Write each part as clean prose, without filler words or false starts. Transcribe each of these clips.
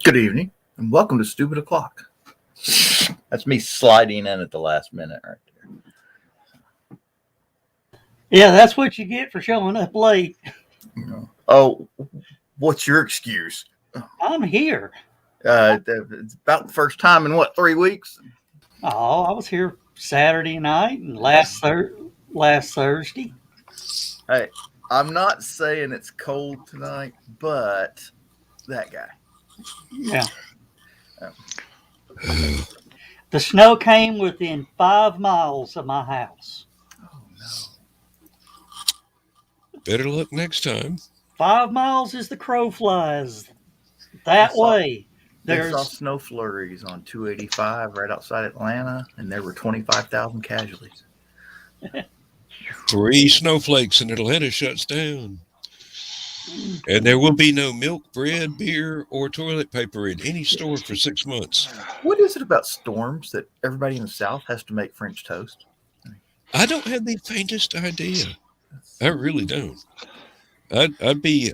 Good evening, and welcome to Stupid O'Clock. That's me sliding in at the last minute right Yeah, that's what you get for showing up late. there. Oh, what's your excuse? I'm here. It's about the first time in what, 3 weeks? Oh, I was here Saturday night and last Thursday. Hey, I'm not saying it's cold tonight, but that guy. Yeah, Oh, the snow came within 5 miles of my house. oh no. Better luck next time. 5 miles as the crow flies. They That saw way, they saw there's snow flurries on 285 right outside Atlanta, and there were 25,000 casualties. Three snowflakes and Atlanta shuts down. And there will be no milk, bread, beer, or toilet paper in any store for 6 months. What is it about storms that everybody in the South has to make French toast? I don't have the faintest idea. I really don't. I'd be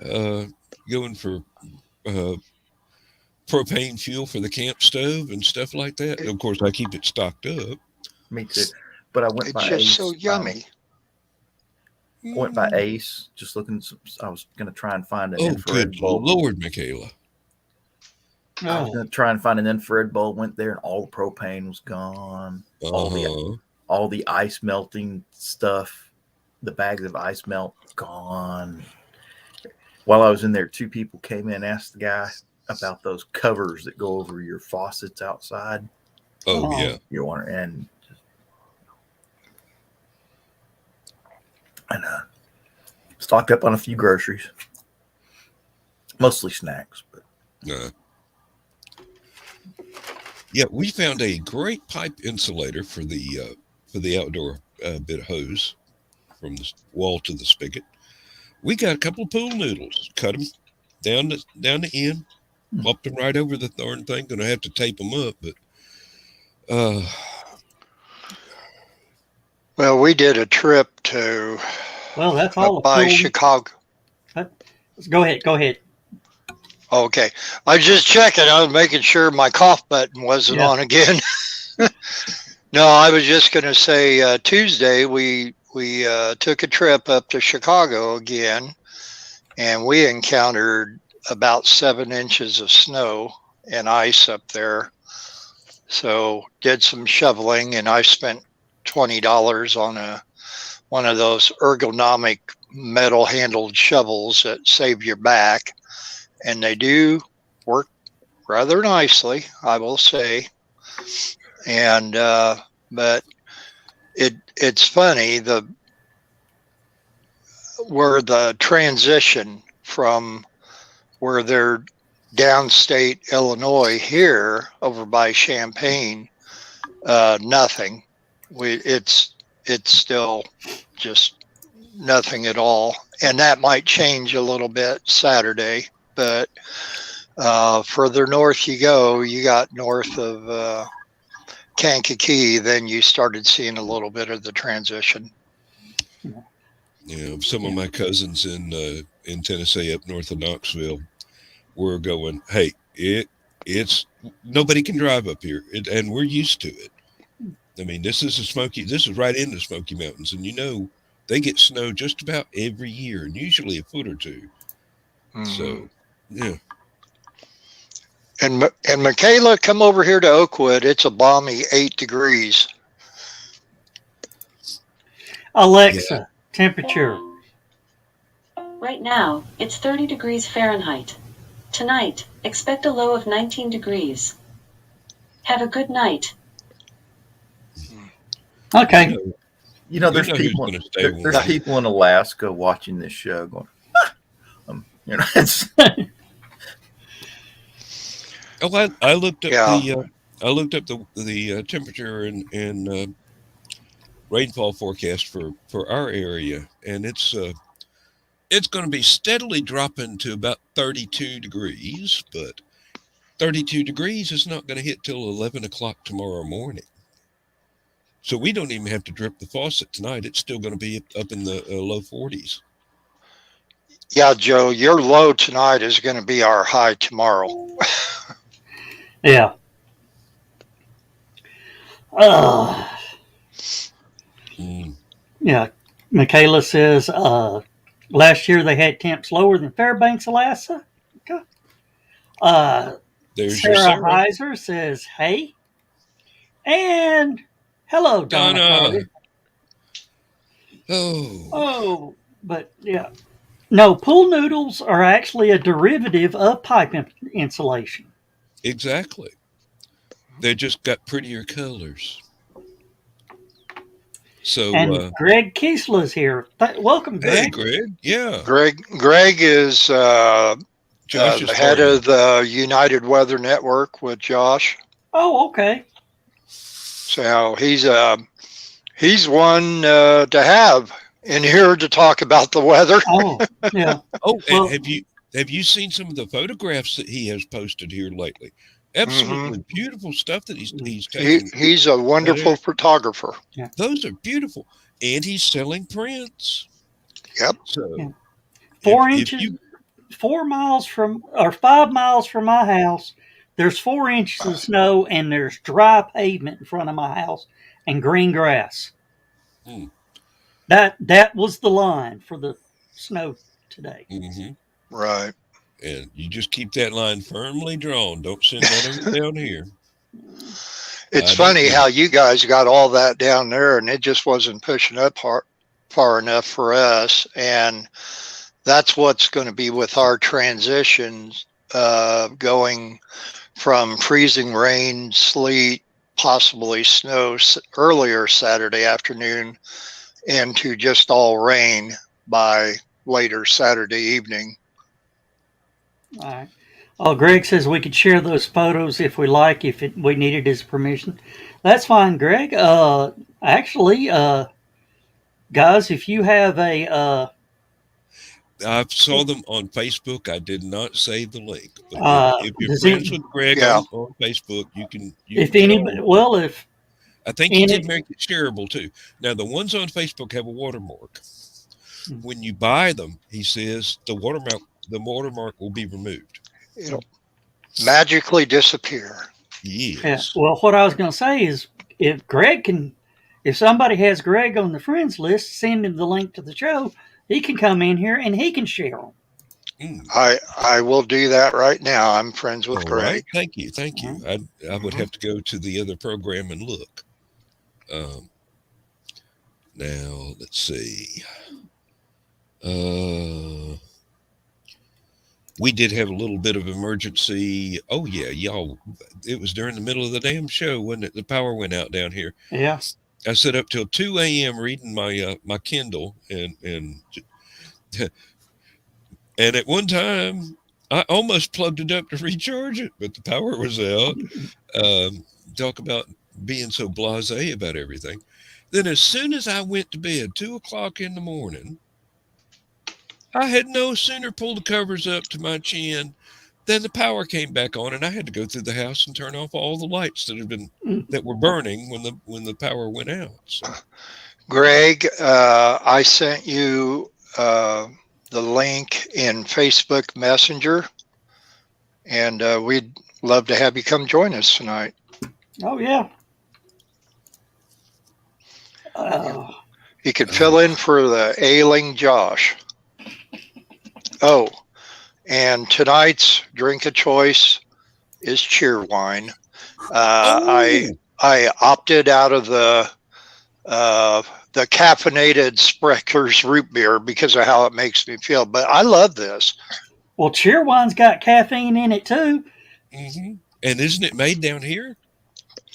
going for uh, propane fuel for the camp stove and stuff like that. Of course, I keep it stocked up. Me too. But I went It's by just Ace. so yummy. Went by Ace, just looking. I was going to try and find an Oh, infrared good bulb. Lord, Michaela. I was going to try and find an infrared bulb. Went there, and all the propane was gone. Uh-huh. All the ice melting stuff, the bags of ice melt gone. While I was in there, two people came in, asked the guy about those covers that go over your faucets outside. Oh, yeah. You want and stocked up on a few groceries, mostly snacks. But yeah, we found a great pipe insulator for the outdoor bit of hose from the wall to the spigot. We got a couple of pool noodles, cut them down the end, plopped them right over the darn thing. Going to have to tape them up, but Well, we did a trip to that's all up by the Chicago. Go ahead. Okay, I was just checking. I was making sure my cough button wasn't on again. No, I was just going to say Tuesday we took a trip up to Chicago again, and we encountered about 7 inches of snow and ice up there. So did some shoveling, and I spent $20 on one of those ergonomic metal handled shovels that save your back, and they do work rather nicely, I will say. And but it's funny where the transition from where they're downstate Illinois here over by Champaign, nothing. It's still just nothing at all, and that might change a little bit Saturday. But further north you go, you got north of Kankakee, then you started seeing a little bit of the transition. Yeah, some of my cousins in Tennessee, up north of Knoxville, were going, "Hey, it's nobody can drive up here, and we're used to it. I mean, this is right in the Smoky Mountains, and they get snow just about every year, and usually a foot or two. Mm-hmm. So, yeah." And Michaela, come over here to Oakwood. It's a balmy 8 degrees. Alexa, temperature. Right now, it's 30 degrees Fahrenheit. Tonight, expect a low of 19 degrees. Have a good night. Okay. There's people in Alaska watching this show going, it's. Oh, I looked up the temperature and rainfall forecast for our area, and it's going to be steadily dropping to about 32 degrees, but 32 degrees is not going to hit till 11 o'clock tomorrow morning. So we don't even have to drip the faucet tonight. It's still going to be up in the low 40s. Yeah, Joe, your low tonight is going to be our high tomorrow. Yeah. Mm. Yeah. Michaela says last year they had temps lower than Fairbanks, Alaska. Okay. There's your Sarah Sarah. Heiser says, hey. And hello, Donna Carter. Oh, Oh, but yeah. No, pool noodles are actually a derivative of pipe insulation. exactly. They just got prettier colors. So, And Greg Kiesler's here. Welcome, hey, Greg. Greg. Yeah. Greg is Josh's the head partner. of the United Weather Network with Josh. Oh, okay. So he's one to have in here to talk about the weather. Oh, yeah. Oh, Well, and have you seen some of the photographs that he has posted here lately? Mm-hmm. Absolutely beautiful stuff that he's taken. He's a wonderful photographer. yeah. Those are beautiful, and he's selling prints. Yep. So, Yeah. 4 if inches, you 5 miles from my house, there's 4 inches of snow and there's dry pavement in front of my house and green grass. Hmm. That was the line for the snow today. Right. And you just keep that line firmly drawn. Don't send none of it down here. It's funny how you guys got all that down there and it just wasn't pushing up far enough for us. And that's what's going to be with our transitions, going from freezing rain, sleet, possibly snow earlier Saturday afternoon into just all rain by later Saturday evening. All right. Oh, Greg says we could share those photos if we like, we needed his permission. That's fine, Greg. Actually, guys, if you have I saw them on Facebook. I did not save the link. But if you're does friends he, with Greg Yeah. on Facebook, you can. if can anybody, well, if I think he any, did make it shareable too. Now the ones on Facebook have a watermark. When you buy them, he says the watermark will be removed. It'll magically disappear. Yes. yeah, well, what I was going to say is if somebody has Greg on the friends list, send him the link to the show. He can come in here and he can share them. I will do that right now. I'm friends with All Greg. right. Thank you. I would have to go to the other program and look. Now let's see. We did have a little bit of emergency. Oh yeah, y'all. It was during the middle of the damn show, wasn't it? The power went out down here. Yeah. I sat up till 2 a.m. reading my Kindle and at one time I almost plugged it up to recharge it, but the power was out. Talk about being so blasé about everything. Then as soon as I went to bed, 2 o'clock in the morning, I had no sooner pulled the covers up to my chin than the power came back on, and I had to go through the house and turn off all the lights that were burning when the power went out. So. Greg, I sent you the link in Facebook Messenger, and we'd love to have you come join us tonight. Oh yeah. You could fill in for the ailing Josh. Oh, and tonight's drink of choice is cheerwine. I opted out of the caffeinated Sprecher's root beer because of how it makes me feel, but I love this. Well, Cheerwine's got caffeine in it too. Mm-hmm. And isn't it made down here,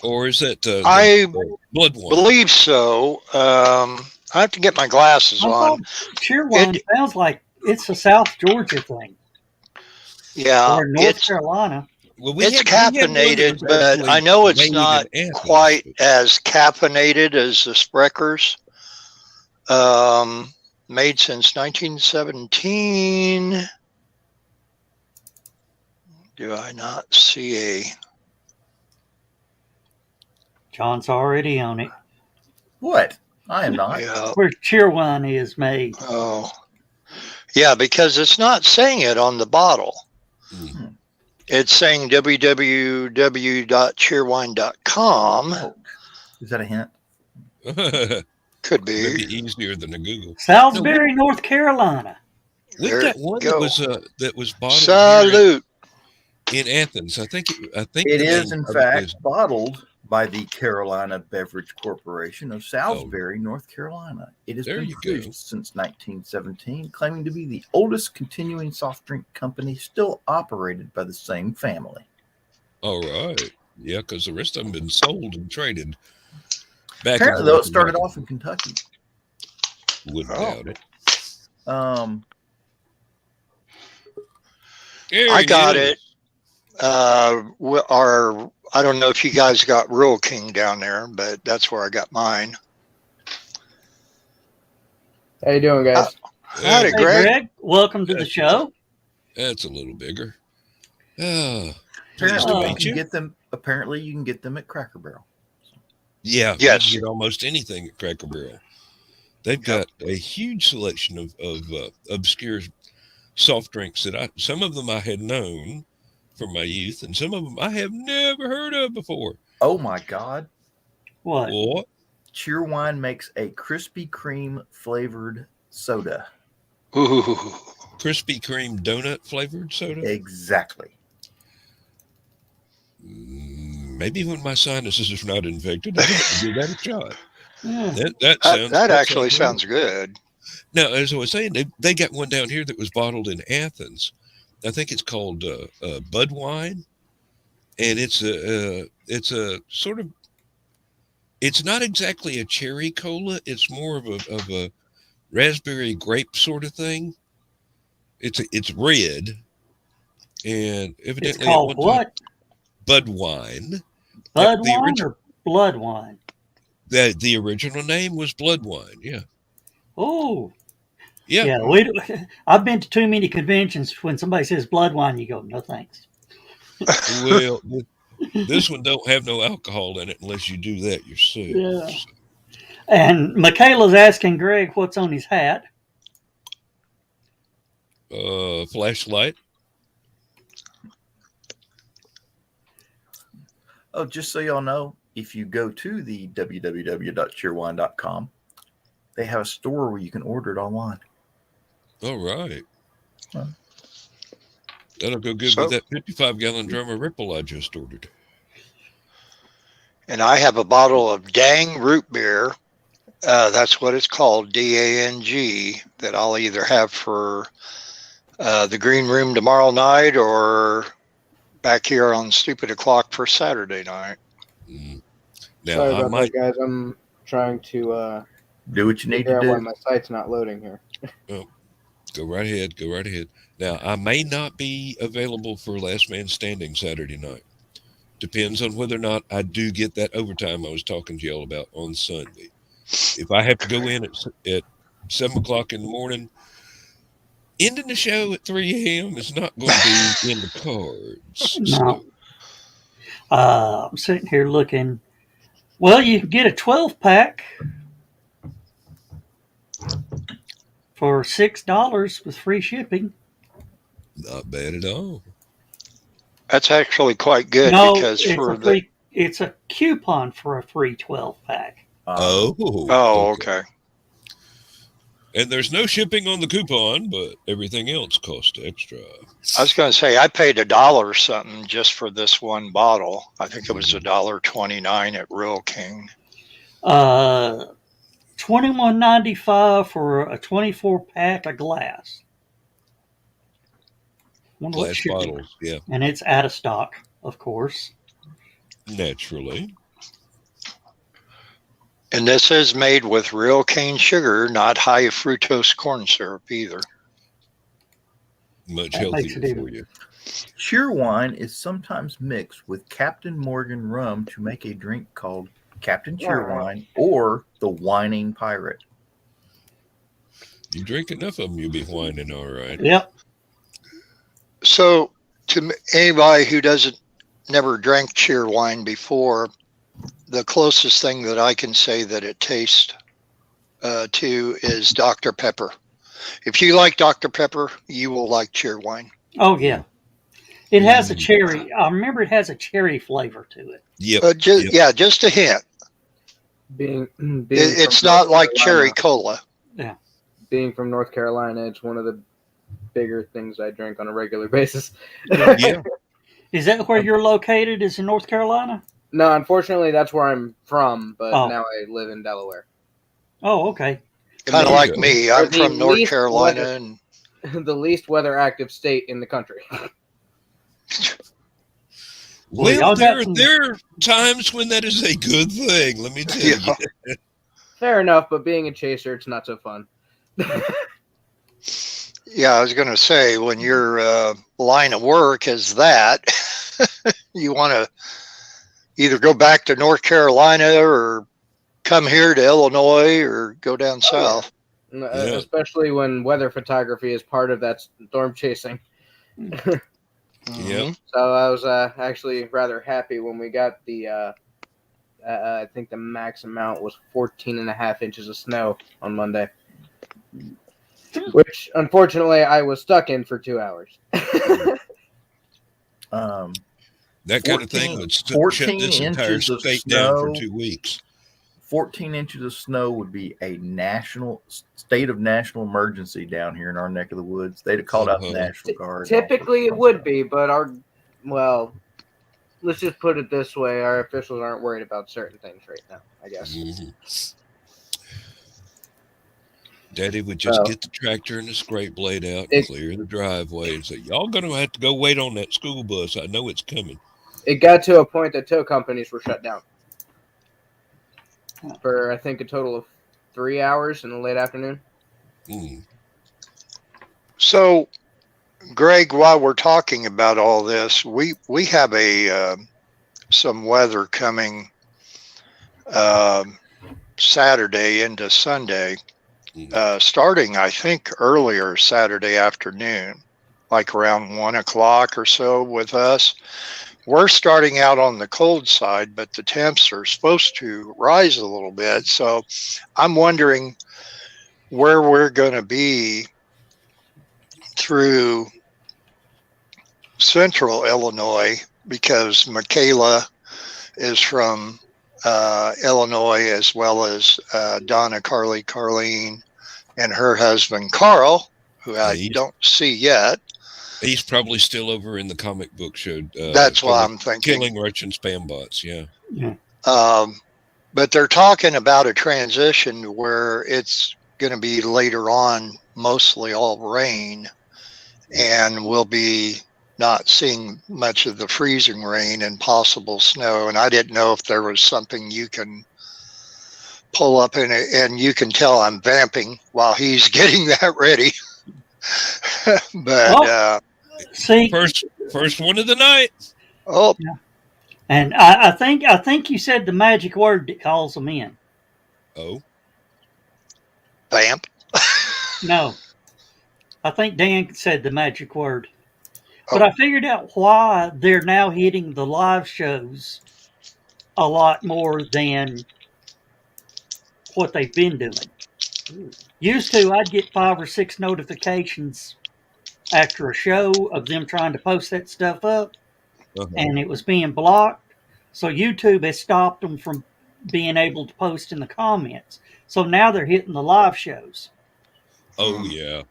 or is that I blood one? Believe so. I have to get my glasses on. Cheerwine sounds like it's a South Georgia thing. Yeah, or North Carolina. Well, it's caffeinated, but I know it's not quite as caffeinated as the Sprecher's. Made since 1917. Do I not see a... John's already on it. What? I am not. Yeah. Where Cheerwine is made. Oh. Yeah, because it's not saying it on the bottle. Mm. It's saying www.cheerwine.com. Oh, is that a hint? Could be. Maybe easier than a Google. Salisbury, North Carolina. We've There got you one go. that was bottled here Salute. in Athens. I think It the is, name in of it fact, is- bottled by the Carolina Beverage Corporation of Salisbury, North Carolina. It has There been you produced go. since 1917, claiming to be the oldest continuing soft drink company still operated by the same family. All right. Yeah, because the rest of them been sold and traded back Apparently, and though, forth. it started off in Kentucky. Wouldn't Oh. doubt it. There I it got is. it. I don't know if you guys got Rural King down there, but that's where I got mine. How you doing, guys? Howdy, Hey, Greg. Greg, welcome to the show. That's a little bigger. Ah, pleased Apparently, to you meet can you. get them. Apparently, you can get them at Cracker Barrel. Yeah, Yes. you can get almost anything at Cracker Barrel. They've got a huge selection of obscure soft drinks that some of them I had known from my youth, and some of them I have never heard of before. Oh my God! What? What? Cheerwine makes a Krispy Kreme flavored soda. Ooh. Krispy Kreme donut flavored soda? Exactly. Maybe when my sinuses are not infected, I'd like to give that a shot. Yeah. That actually sounds good. Now, as I was saying, they got one down here that was bottled in Athens. I think it's called Bud Wine, and it's a sort of, it's not exactly a cherry cola. It's more of a raspberry grape sort of thing. It's red, and evidently It's called at one time, what? Bud Wine. Bud the wine or blood wine? The original name was Blood Wine. Yeah. Oh, Yeah. yeah. I've been to too many conventions. When somebody says blood wine, you go, no thanks. Well, this one don't have no alcohol in it unless you do that yourself. Yeah. And Michaela's asking Greg what's on his hat. Flashlight. Oh, just so y'all know, if you go to the www.cheerwine.com, they have a store where you can order it online. All right. Huh. That'll go good with that 55-gallon drum of Ripple I just ordered. And I have a bottle of Dang root beer. That's what it's called, DANG, that I'll either have for the green room tomorrow night or back here on Stupid O'Clock for Saturday night. Now, Sorry I about might that, guys. I'm trying to Do what you need figure to out why do. my site's not loading here. go right ahead. Go right ahead. Now, I may not be available for Last Man Standing Saturday night. Depends on whether or not I do get that overtime I was talking to y'all about on Sunday. If I have to go in at 7 o'clock in the morning, ending the show at 3 a.m. is not going to be in the cards. No. I'm sitting here looking. Well, you can get a 12-pack for $6 with free shipping. Not bad at all. That's actually quite good No, because for it's a coupon for a free 12-pack. Oh, okay. And there's no shipping on the coupon, but everything else costs extra. I was going to say I paid $1 or something just for this one bottle. I think it was $1.29 at Real King. $21.95 for a 24-pack of glass. Glass bottles, yeah. And it's out of stock, of course. Naturally. And this is made with real cane sugar, not high fructose corn syrup either. Much That makes healthier it for you. Cheerwine is sometimes mixed with Captain Morgan rum to make a drink called Captain Cheerwine or the Whining Pirate. You drink enough of them, you'll be whining all right. Yep. So to anybody who never drank cheer wine before, the closest thing that I can say that it tastes to is Dr. Pepper. if you like Dr. Pepper, you will like Cheerwine. Oh yeah, it has a cherry. I remember it has a cherry flavor to it. Yep. Yeah, just a hint. Being It's from not North like Carolina- cherry cola. Being from North Carolina, it's one of the bigger things I drink on a regular basis. Yeah. Is that where you're located? Is in North Carolina? No, unfortunately, that's where I'm from, but Oh. now I live in Delaware. Oh, okay. Kind of Okay. like me. I'm the from North least Carolina, weather- and The least weather active state in the country. Well, y'all Well, got some- there are times when that is a good thing. Let me tell Yeah. you. Fair enough, but being a chaser, it's not so fun. yeah, I was going to say when your line of work is that, you want to either go back to North Carolina or come here to Illinois or go down south. Yeah. Especially when weather photography is part of that storm chasing. Yep. Mhm. So I was actually rather happy when we got the, I think the max amount was 14.5 inches of snow on Monday. Which, unfortunately, I was stuck in for 2 hours. That kind of thing 14 would shut 14 this entire inches of state down for snow. 2 weeks. 14 inches of snow would be a state of national emergency down here in our neck of the woods. They'd have called out the National Guard. Typically, it would be, but let's just put it this way: our officials aren't worried about certain things right now. I guess. Mhm. Daddy would just get the tractor and the scrape blade out and clear the driveway and say, "Y'all gonna have to go wait on that school bus. I know it's coming." It got to a point that tow companies were shut down for I think a total of 3 hours in the late afternoon. Mm. So, Greg, while we're talking about all this, we have some weather coming Saturday into Sunday, starting I think earlier Saturday afternoon, like around 1 o'clock or so with us. We're starting out on the cold side, but the temps are supposed to rise a little bit. So I'm wondering where we're going to be through central Illinois, because Michaela is from Illinois, as well as Donna, Carleen, and her husband, Carl, who I don't see yet. He's probably still over in the comic book show. That's what I'm thinking. Killing Russian spam bots, yeah. But they're talking about a transition where it's going to be later on mostly all rain, and we'll be not seeing much of the freezing rain and possible snow. And I didn't know if there was something you can pull up in it, and you can tell I'm vamping while he's getting that ready. But see, first one of the night. Oh, yeah. And I think you said the magic word that calls them in. Oh, vamp. No, I think Dan said the magic word. But I figured out why they're now hitting the live shows a lot more than what they've been doing. Used to, I'd get 5 or 6 notifications after a show of them trying to post that stuff up, and it was being blocked. So YouTube has stopped them from being able to post in the comments. So now they're hitting the live shows. Oh yeah.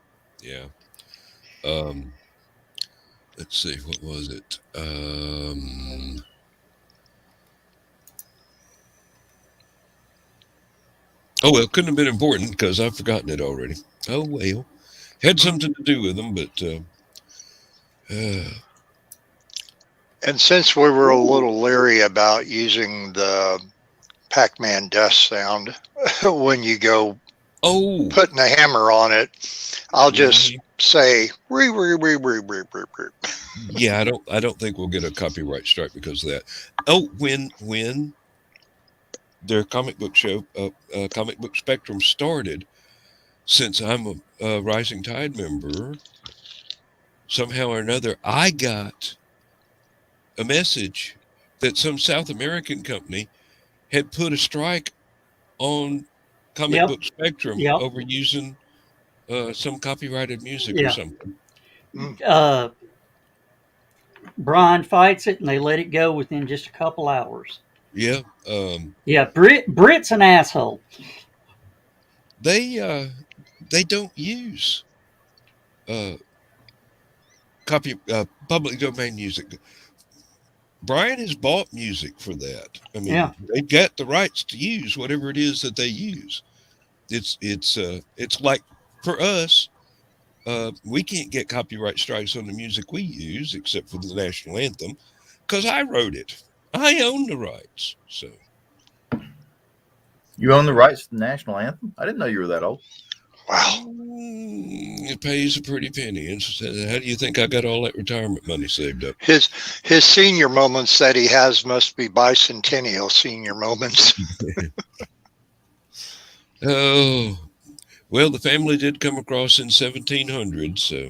Let's see, what was it? Oh well, couldn't have been important because I've forgotten it already. Oh well, had something to do with them, but. And since we were a little leery about using the Pac-Man dust sound when you go putting a hammer on it, I'll just say Yeah, I don't think we'll get a copyright strike because of that. Oh, when their comic book show, Comic Book Spectrum started, since I'm a Rising Tide member, somehow or another, I got a message that some South American company had put a strike on Comic Book Spectrum over using some copyrighted music or Yeah. something. Brian fights it, and they let it go within just a couple hours. Yeah. Yeah, Brit's an asshole. They don't use public domain music. Brian has bought music for that. I mean, Yeah. they've got the rights to use whatever it is that they use. It's like for us, we can't get copyright strikes on the music we use except for the national anthem because I wrote it. I own the rights. So You own the rights to the national anthem? I didn't know you were that old. Wow. It pays a pretty penny. And so how do you think I got all that retirement money saved up? His senior moments that he has must be bicentennial senior moments. Oh, well, the family did come across in 1700, so.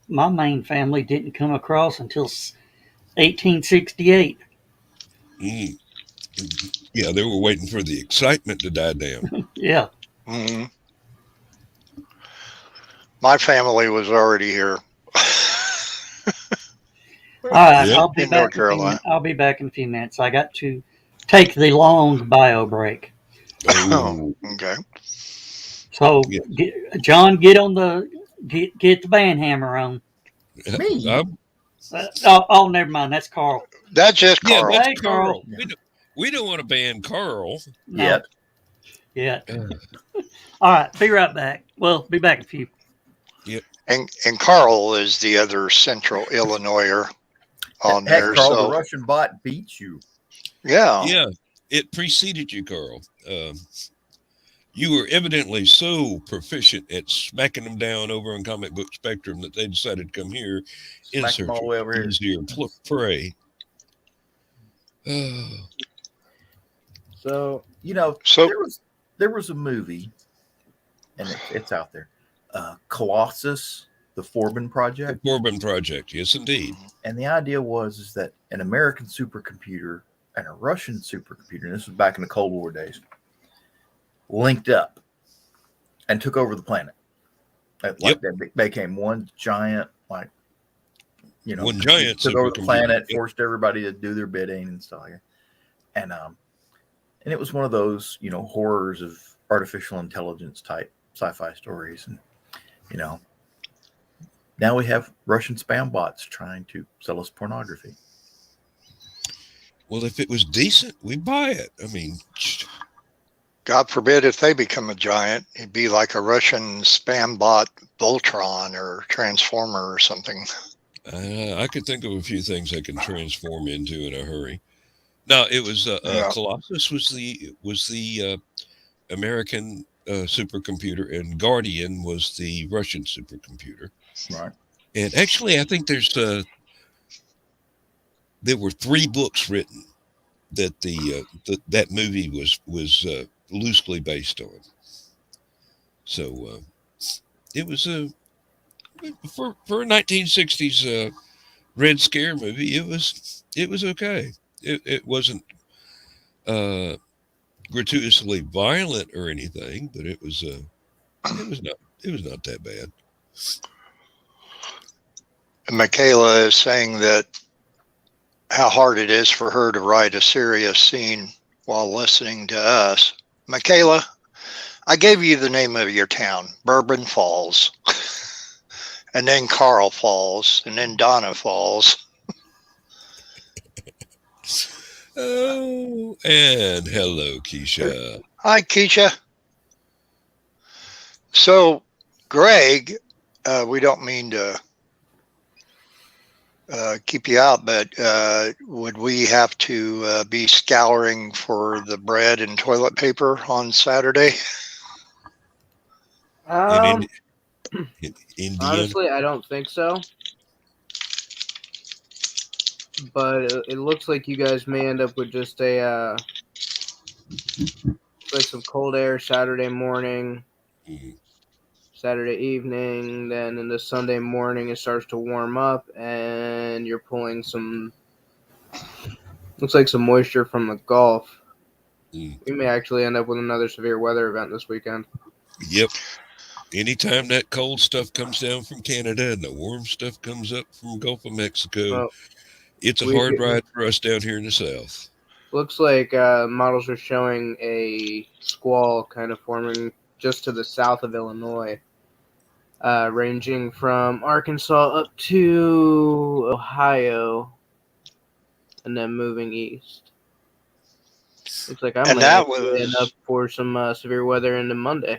My main family didn't come across until 1868. Yeah, they were waiting for the excitement to die down. Yeah. Mm-hmm. My family was already here. All right, Yeah. I'll be In back. North Carolina. I'll be back in a few minutes. I got to take the long bio break. Oh, Okay. So, Yeah. John, get the band hammer on. Me? Oh, never mind. That's Carl. That's just Yeah, Carl. that's Hey, Carl. Carl. We don't want to ban Carl. No. Yet. Yeah. All right, be right back. Well, be back in a few. And Carl is the other Central Illinoiser on Heck, there. Carl, So the Russian bot beats you. yeah. Yeah, it preceded you, Carl. You were evidently so proficient at smacking them down over on Comic Book Spectrum that they decided to come here in Smack search them all the way over of here. easier prey. So You know, So there was a movie, and it's out there. Colossus, the Forbin The Project. Corbin Project, yes, indeed. And the idea was that an American supercomputer and a Russian supercomputer, and this was back in the Cold War days, linked up and took over the planet. Like they became one giant, like, One giant took over the supercomputer. planet, Yep. forced everybody to do their bidding and stuff like that. And it was one of those, horrors of artificial intelligence type sci-fi stories. And, now we have Russian spam bots trying to sell us pornography. Well, if it was decent, we'd buy it. I mean, God forbid if they become a giant, it'd be like a Russian spam bot Voltron or Transformer or something. I could think of a few things I can transform into in a hurry. No, it was Yeah. Colossus was the American supercomputer, and Guardian was the Russian supercomputer. Right. And actually, I think there were 3 books written that that movie was loosely based on. So it was for a 1960s Red Scare movie. It was okay. It wasn't gratuitously violent or anything, but it was not that bad. Michaela is saying that how hard it is for her to write a serious scene while listening to us. Michaela, I gave you the name of your town, Bourbon Falls, and then Carl Falls, and then Donna Falls. Oh, and hello, Keisha. Hi, Keisha. So, Greg, we don't mean to keep you out, but would we have to be scouring for the bread and toilet paper on Saturday? In Indiana. Honestly, I don't think so. But it looks like you guys may end up with just a like some cold air Saturday morning, Saturday evening. Then in the Sunday morning, it starts to warm up, and you're pulling some. Looks like some moisture from the Gulf. Mm. We may actually end up with another severe weather event this weekend. Yep. Anytime that cold stuff comes down from Canada and the warm stuff comes up from Gulf of Mexico, Well, it's a hard ride for us down here in the south. looks like models are showing a squall kind of forming just to the south of Illinois, ranging from Arkansas up to Ohio, and then moving east. Looks like I And might that actually end up was for some severe weather into Monday.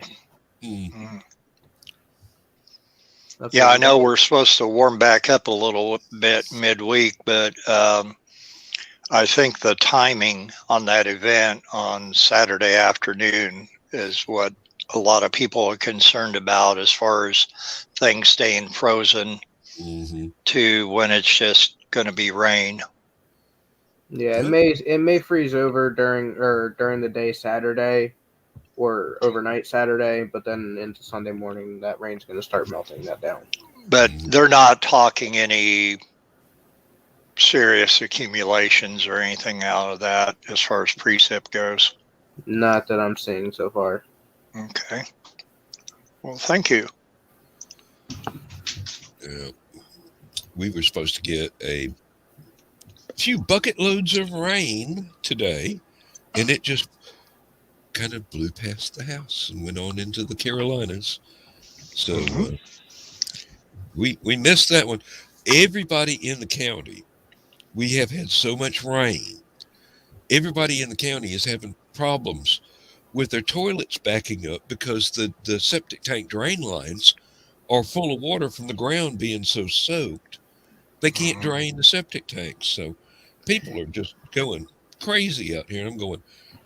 Mm. yeah. I know we're supposed to warm back up a little bit midweek, but I think the timing on that event on Saturday afternoon is what a lot of people are concerned about, as far as things staying frozen Mm-hmm. to when it's just going to be rain. Yeah, it may freeze over during the day Saturday or overnight Saturday, but then into Sunday morning that rain's going to start melting that down. But they're not talking any serious accumulations or anything out of that as far as precip goes. Not that I'm seeing so far. Okay. Well, thank you. We were supposed to get a few bucket loads of rain today, and it just kind of blew past the house and went on into the Carolinas. So we missed that one. Everybody in the county, we have had so much rain. Everybody in the county is having problems with their toilets backing up because the septic tank drain lines are full of water from the ground being so soaked. They can't drain the septic tanks. So people are just going crazy out here. And I'm going,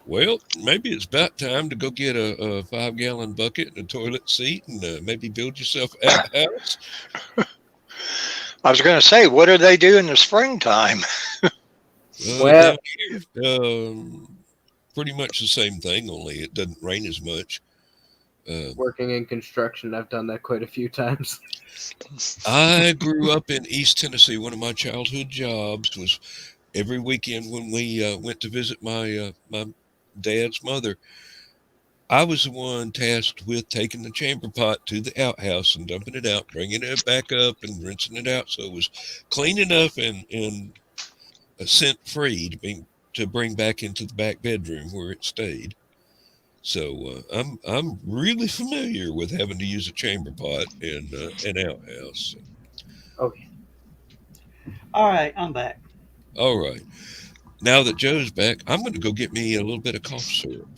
well, maybe it's about time to go get a 5-gallon bucket and a toilet seat and maybe build yourself a house. I was going to say, what do they do in the springtime? Down here, pretty much the same thing, only it doesn't rain as much. Working in construction, I've done that quite a few times. I grew up in East Tennessee. One of my childhood jobs was every weekend when we went to visit my dad's mother. I was the one tasked with taking the chamber pot to the outhouse and dumping it out, bringing it back up and rinsing it out so it was clean enough and scent free to bring back into the back bedroom where it stayed. So I'm really familiar with having to use a chamber pot in an outhouse. Okay. All right, I'm back. All right. Now that Joe's back, I'm going to go get me a little bit of cough syrup.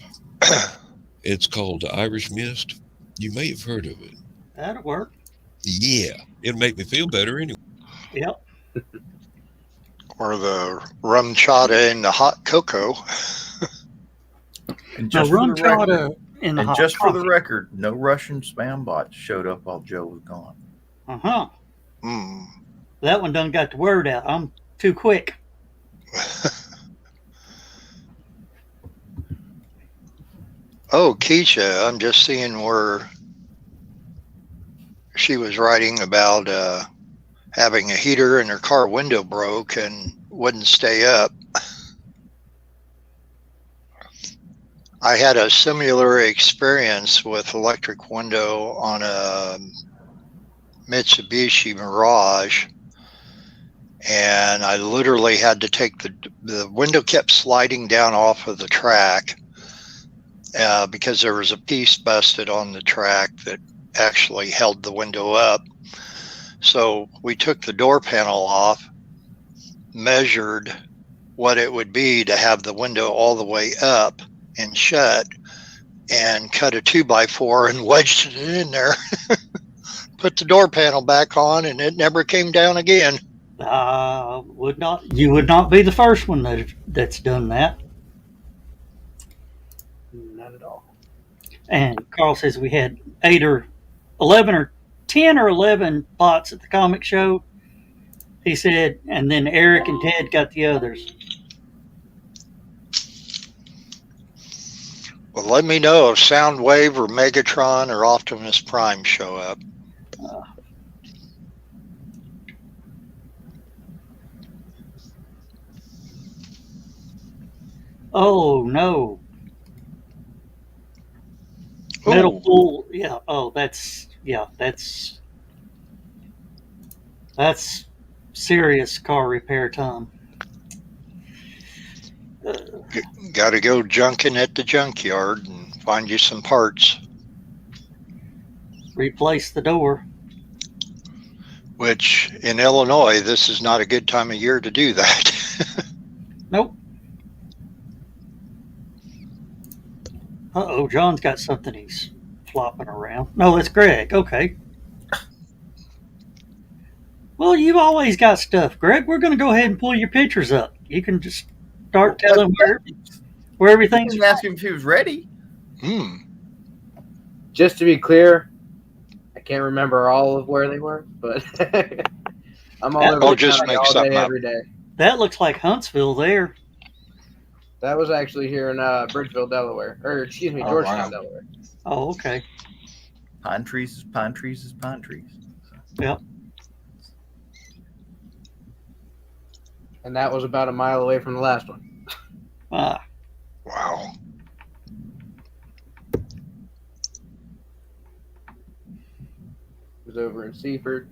It's called Irish Mist. You may have heard of it. That'll work. Yeah, it'll make me feel better anyway. Yep. Or the rum chata in the hot cocoa. And Now, just for rum the record, chata in the and hot just for the coffee. record, no Russian spam bots showed up while Joe was gone. Uh-huh. Mm. That one done got the word out. I'm too quick. Oh, Keisha, I'm just seeing where she was writing about having a heater and her car window broke and wouldn't stay up. I had a similar experience with electric window on a Mitsubishi Mirage, and I literally had to take the window kept sliding down off of the track because there was a piece busted on the track that actually held the window up. So we took the door panel off, measured what it would be to have the window all the way up and shut, and cut a 2x4 and wedged it in there. Put the door panel back on, and it never came down again. You would not be the first one that's done that. Not at all. And Carl says we had 8 or 11 or 10 or 11 bots at the comic show. He said, and then Eric and Ted got the others. Well, let me know if Soundwave or Megatron or Optimus Prime show up. Oh no, Metal Ooh. pool. Yeah. Oh, that's serious car repair time. Got to go junking at the junkyard and find you some parts. Replace the door. Which in Illinois, this is not a good time of year to do that. Nope. Uh-oh, John's got something he's flopping around. No, it's Greg. Okay. Well, you've always got stuff, Greg. We're going to go ahead and pull your pictures up. You can just start telling where I everything's didn't ask him if he was ready. Hmm. Just to be clear, I can't remember all of where they were, but I'm all over I'll the just county make all something day, up. every day. That looks like Huntsville there. That was actually here in Bridgeville, Delaware. Or, excuse me, Oh, Georgetown, wow. Delaware. Oh, okay. Pine trees is pine trees is pine trees. Yep. And that was about a mile away from the last one. Ah, Wow. It was over in Seaford.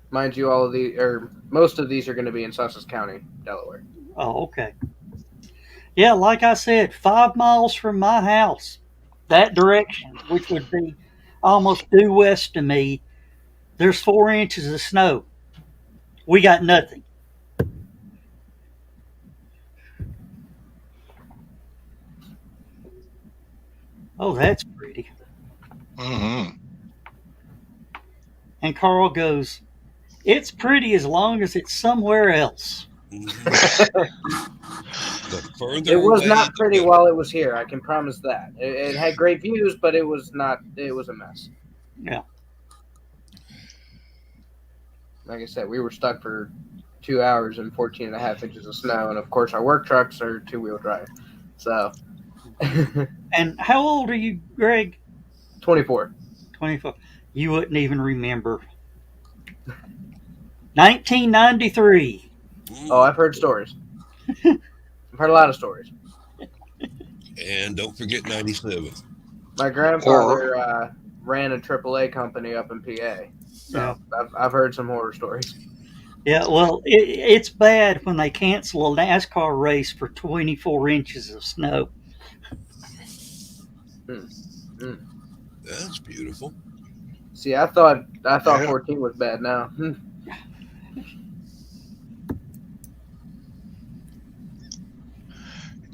Mind you, all of the, or most of these are going to be in Sussex County, Delaware. oh, okay. Yeah, like I said, 5 miles from my house, that direction, which would be almost due west to me, there's 4 inches of snow. We got nothing. Oh, that's pretty. Hmm. And Carl goes, it's pretty as long as it's somewhere else. The further It was away, not the pretty better. while it was here. I can promise that. It had great views, but it was not. It was a mess. Yeah. Like I said, we were stuck for 2 hours and 14 and a half inches of snow, and of course our work trucks are 2-wheel drive. So And how old are you, Greg? 24. 24. You wouldn't even remember. 1993. Oh, I've heard stories. I've heard a lot of stories. And don't forget 97. My grandfather ran a AAA company up in PA, so I've heard some horror stories. Yeah, well, it's bad when they cancel a NASCAR race for 24 inches of snow. That's beautiful. See, I thought Yeah. 14 was bad now.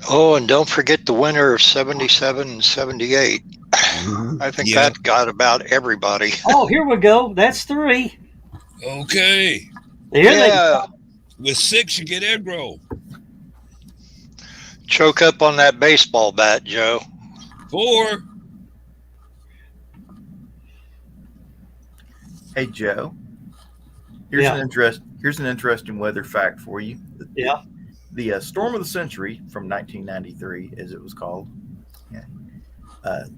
Oh, and don't forget the winter of 77 and 78. I think Yeah. that got about everybody. Oh, here we go. That's 3. Okay. There Yeah. With 6, you get egg roll. Choke up on that baseball bat, Joe. 4. Hey Joe, here's Yeah. Here's an interesting weather fact for you. Yeah. The storm of the century from 1993, as it was called. Yeah.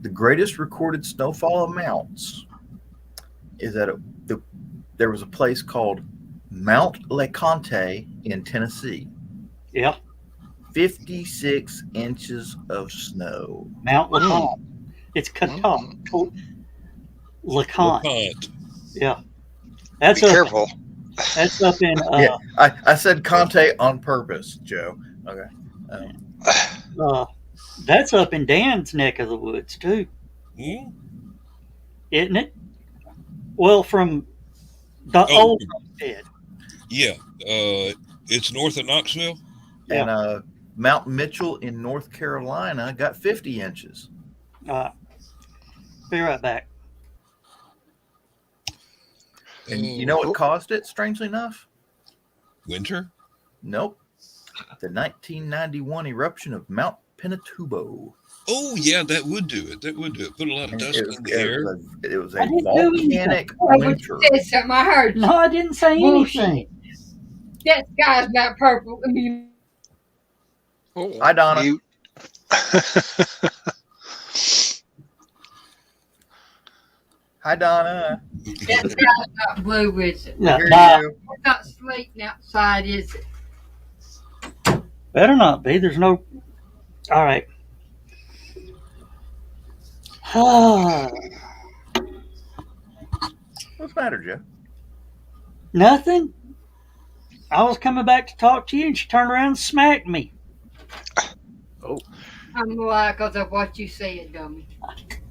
The greatest recorded snowfall amounts is that there was a place called Mount LeConte in Tennessee. Yeah. 56 inches of snow. Mount LeConte. It's LeConte. LeConte. Yeah. That's Be up, careful. That's up in Yeah, I said Conte on purpose, Joe. Okay. That's up in Dan's neck of the woods too, Hmm? isn't it? Well, from the Oh. old head. Yeah. It's north of Knoxville. And Mount Mitchell in North Carolina got 50 inches. Be right back. And you know what caused it, strangely enough? Winter? Nope. The 1991 eruption of Mount Pinatubo. Oh, yeah, that would do it. That would do it. Put a lot of And dust in the air. It was I a didn't do volcanic Oh, but winter. you said something. I heard you. No, I didn't say Bullshit. anything. That sky's not purple. I mean, Hi, Donna. You- Hi, Donna. that sky's not blue, is it? I No, hear nah, you. It's not sleeting outside, is it? better not be. There's no. All right. What's the matter, Joe? Nothing. I was coming back to talk to you, and she turned around and smacked me. I'm like, because of what you said, dummy.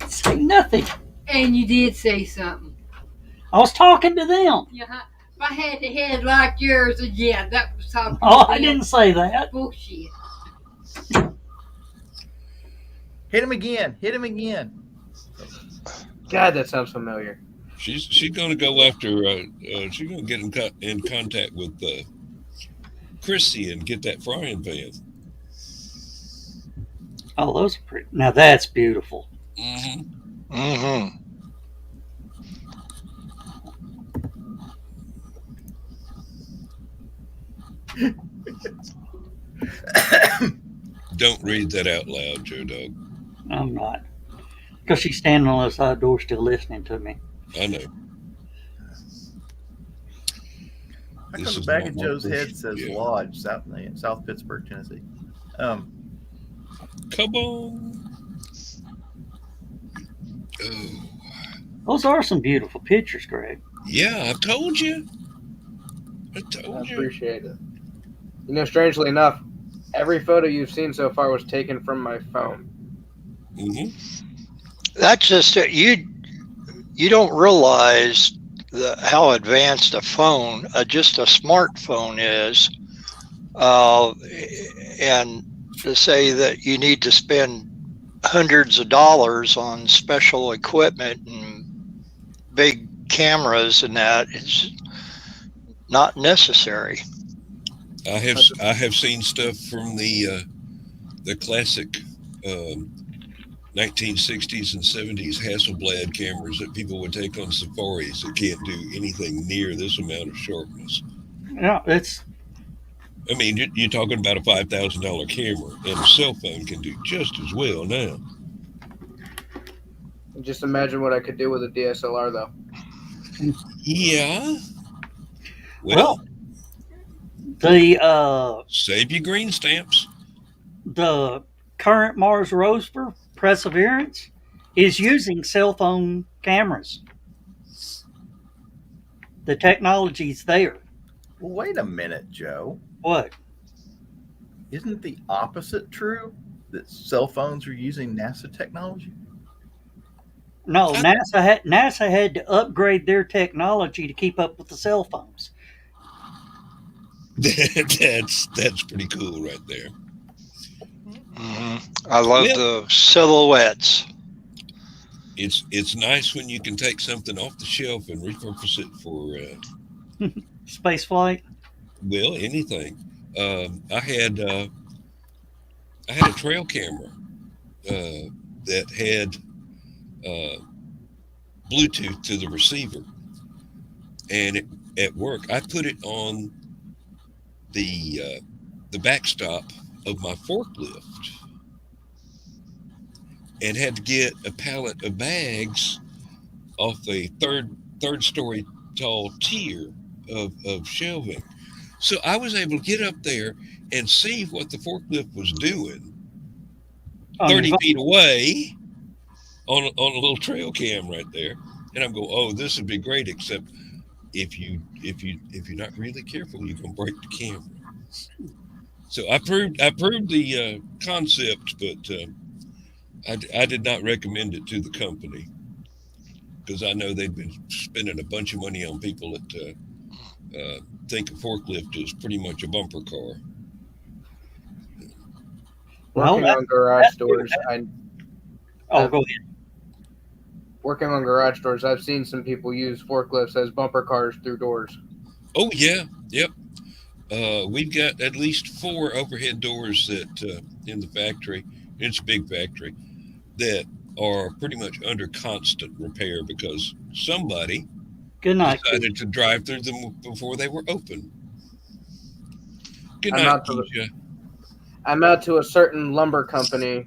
Say nothing. And you did say something. I was talking to them. Yeah. If I had a head like yours, yeah, that was talking Oh, to I them. didn't say that. Bullshit. Hit him again. Hit him again. God, that sounds familiar. She's going to go after. She's going to get in contact with Chrissy and get that frying pan. Oh, those are pretty. Now that's beautiful. Mm-hmm. Mm-hmm. Don't read that out loud, Joe Dog. I'm not. Because she's standing on the side door still listening to me. I know. How This come the is back not of my Joe's first- head says yeah. Lodge, South Pittsburgh, Tennessee? Come on. Oh, Those are some beautiful pictures, Greg. yeah, I told you. I I told you. appreciate it. You know, strangely enough, every photo you've seen so far was taken from my phone. Mm-hmm. That's just it. You don't realize how advanced a phone, just a smartphone is, and to say that you need to spend hundreds of dollars on special equipment and big cameras and that is not necessary. I have seen stuff from the classic 1960s and 70s Hasselblad cameras that people would take on safaris that can't do anything near this amount of sharpness. Yeah, it's I mean, you're talking about a $5,000 camera, and a cell phone can do just as well now. Just imagine what I could do with a DSLR, though. Yeah. well. The Save your green stamps. the current Mars rover Perseverance is using cell phone cameras. The technology's there. Well, wait a minute, Joe. What? Isn't the opposite true? That cell phones are using NASA technology? No, NASA had to upgrade their technology to keep up with the cell phones. That's pretty cool right there. Mm-hmm. I love Yeah. the silhouettes. It's nice when you can take something off the shelf and repurpose it for Space flight. well, anything. I had a trail camera that had Bluetooth to the receiver, and at work I put it on the backstop of my forklift, and had to get a pallet of bags off a third story tall tier of shelving. So I was able to get up there and see what the forklift was doing 30 feet away on a little trail cam right there. And I'm going, oh, this would be great, except if you're not really careful, you can break the camera. So I proved the concept, but I did not recommend it to the company because I know they've been spending a bunch of money on people that think a forklift is pretty much a bumper car. Working on garage doors, Go ahead. Working on garage doors, I've seen some people use forklifts as bumper cars through doors. Oh yeah, yep. We've got at least 4 overhead doors that in the factory. It's a big factory that are pretty much under constant repair because somebody Good night. decided to drive through them before they were open. Good I'm night, out to Keisha. I'm out to a certain lumber company,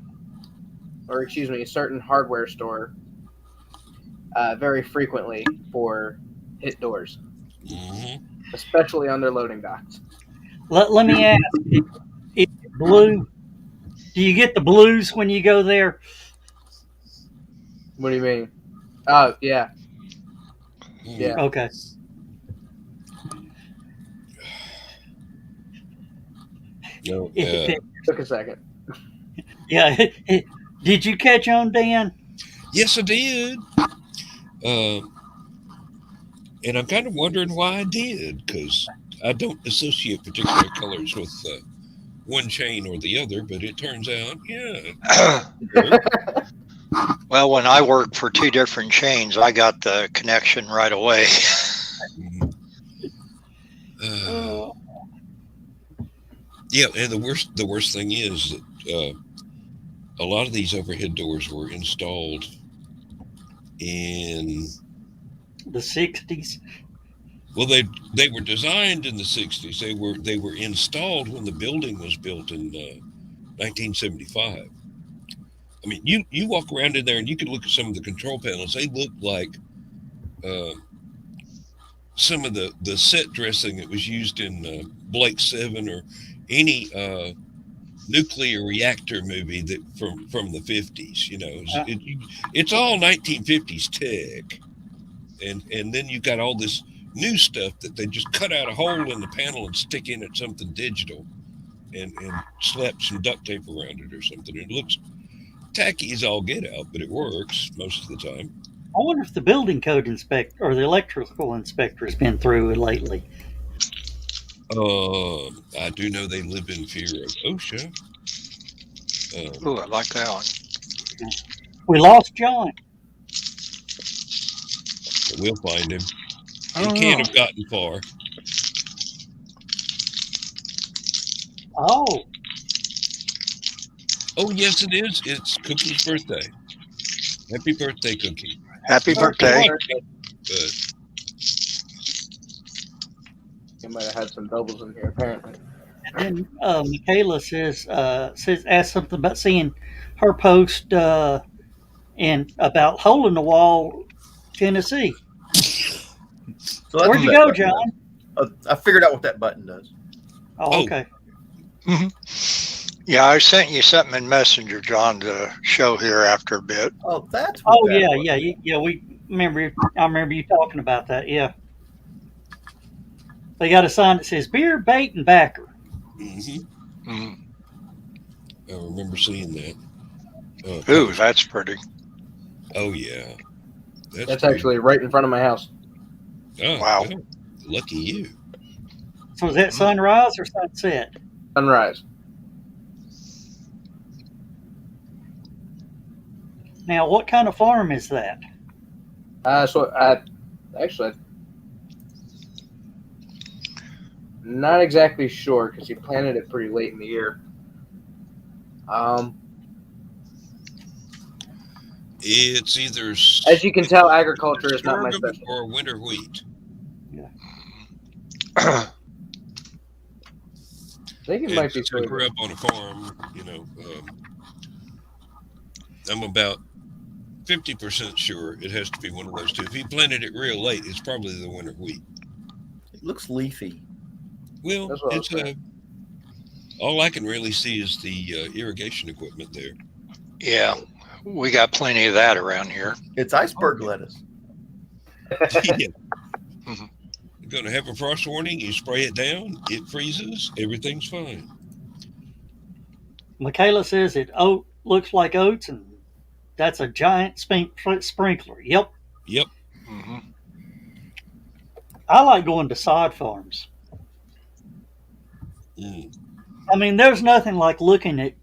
or excuse me, a certain hardware store very frequently for hit doors, Mm-hmm. especially on their loading docks. Let me ask: if blue, do you get the blues when you go there? What do you mean? Oh, yeah. Mm. Yeah. Okay. No, Took a second. Yeah. Did you catch on, Dan? yes, I did. And I'm kind of wondering why I did, because I don't associate particular colors with one chain or the other, but it turns out, yeah. Well, when I worked for two different chains, I got the connection right away. Yeah, and the worst thing is that a lot of these overhead doors were installed in The 60s. well, they were designed in the 60s. They were installed when the building was built in 1975. I mean, you walk around in there and you can look at some of the control panels. They look like some of the set dressing that was used in Blake 7 or any nuclear reactor movie that from the 50s. You know, it's all 1950s tech, and then you got all this new stuff that they just cut out a hole in the panel and stick in it something digital and slap some duct tape around it or something. It looks tacky as all get out, but it works most of the time. I wonder if the building code inspector or the electrical inspector has been through it lately. I do know they live in fear of OSHA. Ooh, I like that one. We lost John. We'll find him. I He don't can't know. have gotten far. Oh, Oh, yes, it is. It's Cookie's birthday. Happy birthday, Cookie. Happy birthday. But You might have had some doubles in here, apparently. and Michaela says asked something about seeing her post and about Hole in the Wall, Tennessee. So that's Where'd you what go, that button John? does. I figured out what that button does. Oh, okay. Yeah, I sent you something in Messenger, John, to show here after a bit. Oh, that's what Oh that yeah, was. yeah. We remember. I remember you talking about that. Yeah. They got a sign that says beer, bait, and backer. Mm. I remember seeing that. Ooh, that's pretty. Oh, yeah. That's actually right in front of my house. Oh, Wow. well, lucky you. So is that sunrise or sunset? Sunrise. Now, what kind of farm is that? So I actually not exactly sure because he planted it pretty late in the year. It's either As you can tell, agriculture is not my sorghum specialty. or winter wheat. I think it And might be since I grew soybean. up on a farm, you know, I'm about 50% sure it has to be one of those two. If he planted it real late, it's probably the winter wheat. It looks leafy. Well, That's what I was it's all I can really see is the irrigation equipment there. Yeah, we got plenty of that around here. It's iceberg lettuce. Yeah. You're going to have a frost warning, you spray it down, it freezes, everything's fine. Michaela says it looks like oats, and that's a giant sprinkler. Yep. Yep. Mm-hmm. I like going to sod farms. I mean, there's nothing like looking at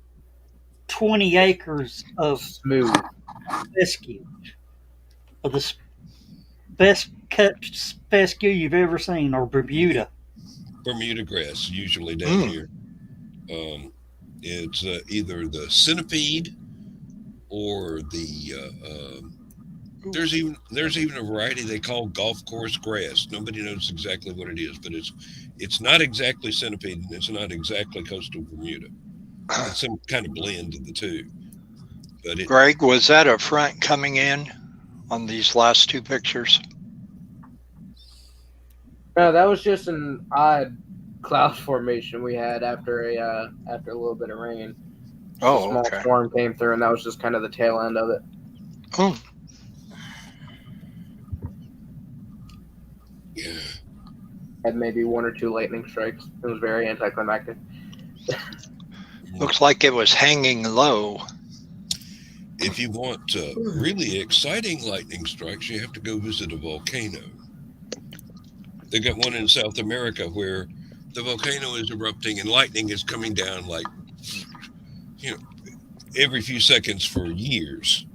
20 acres of Smooth. fescue, of the best cut fescue you've ever seen, or Bermuda. Bermuda grass, usually down here. It's either the centipede or the there's even a variety they call golf course grass. Nobody knows exactly what it is, but it's not exactly centipede and it's not exactly coastal Bermuda. It's some kind of blend of the two. But Greg, was that a front coming in on these last two pictures? No, that was just an odd cloud formation we had after a little bit of rain. Oh, A small okay. storm came through, and that was just kind of the tail end of it. Oh, Yeah. Had maybe 1 or 2 lightning strikes. It was very anticlimactic. Looks like it was hanging low. If you want really exciting lightning strikes, you have to go visit a volcano. They got one in South America where the volcano is erupting and lightning is coming down like, every few seconds for years.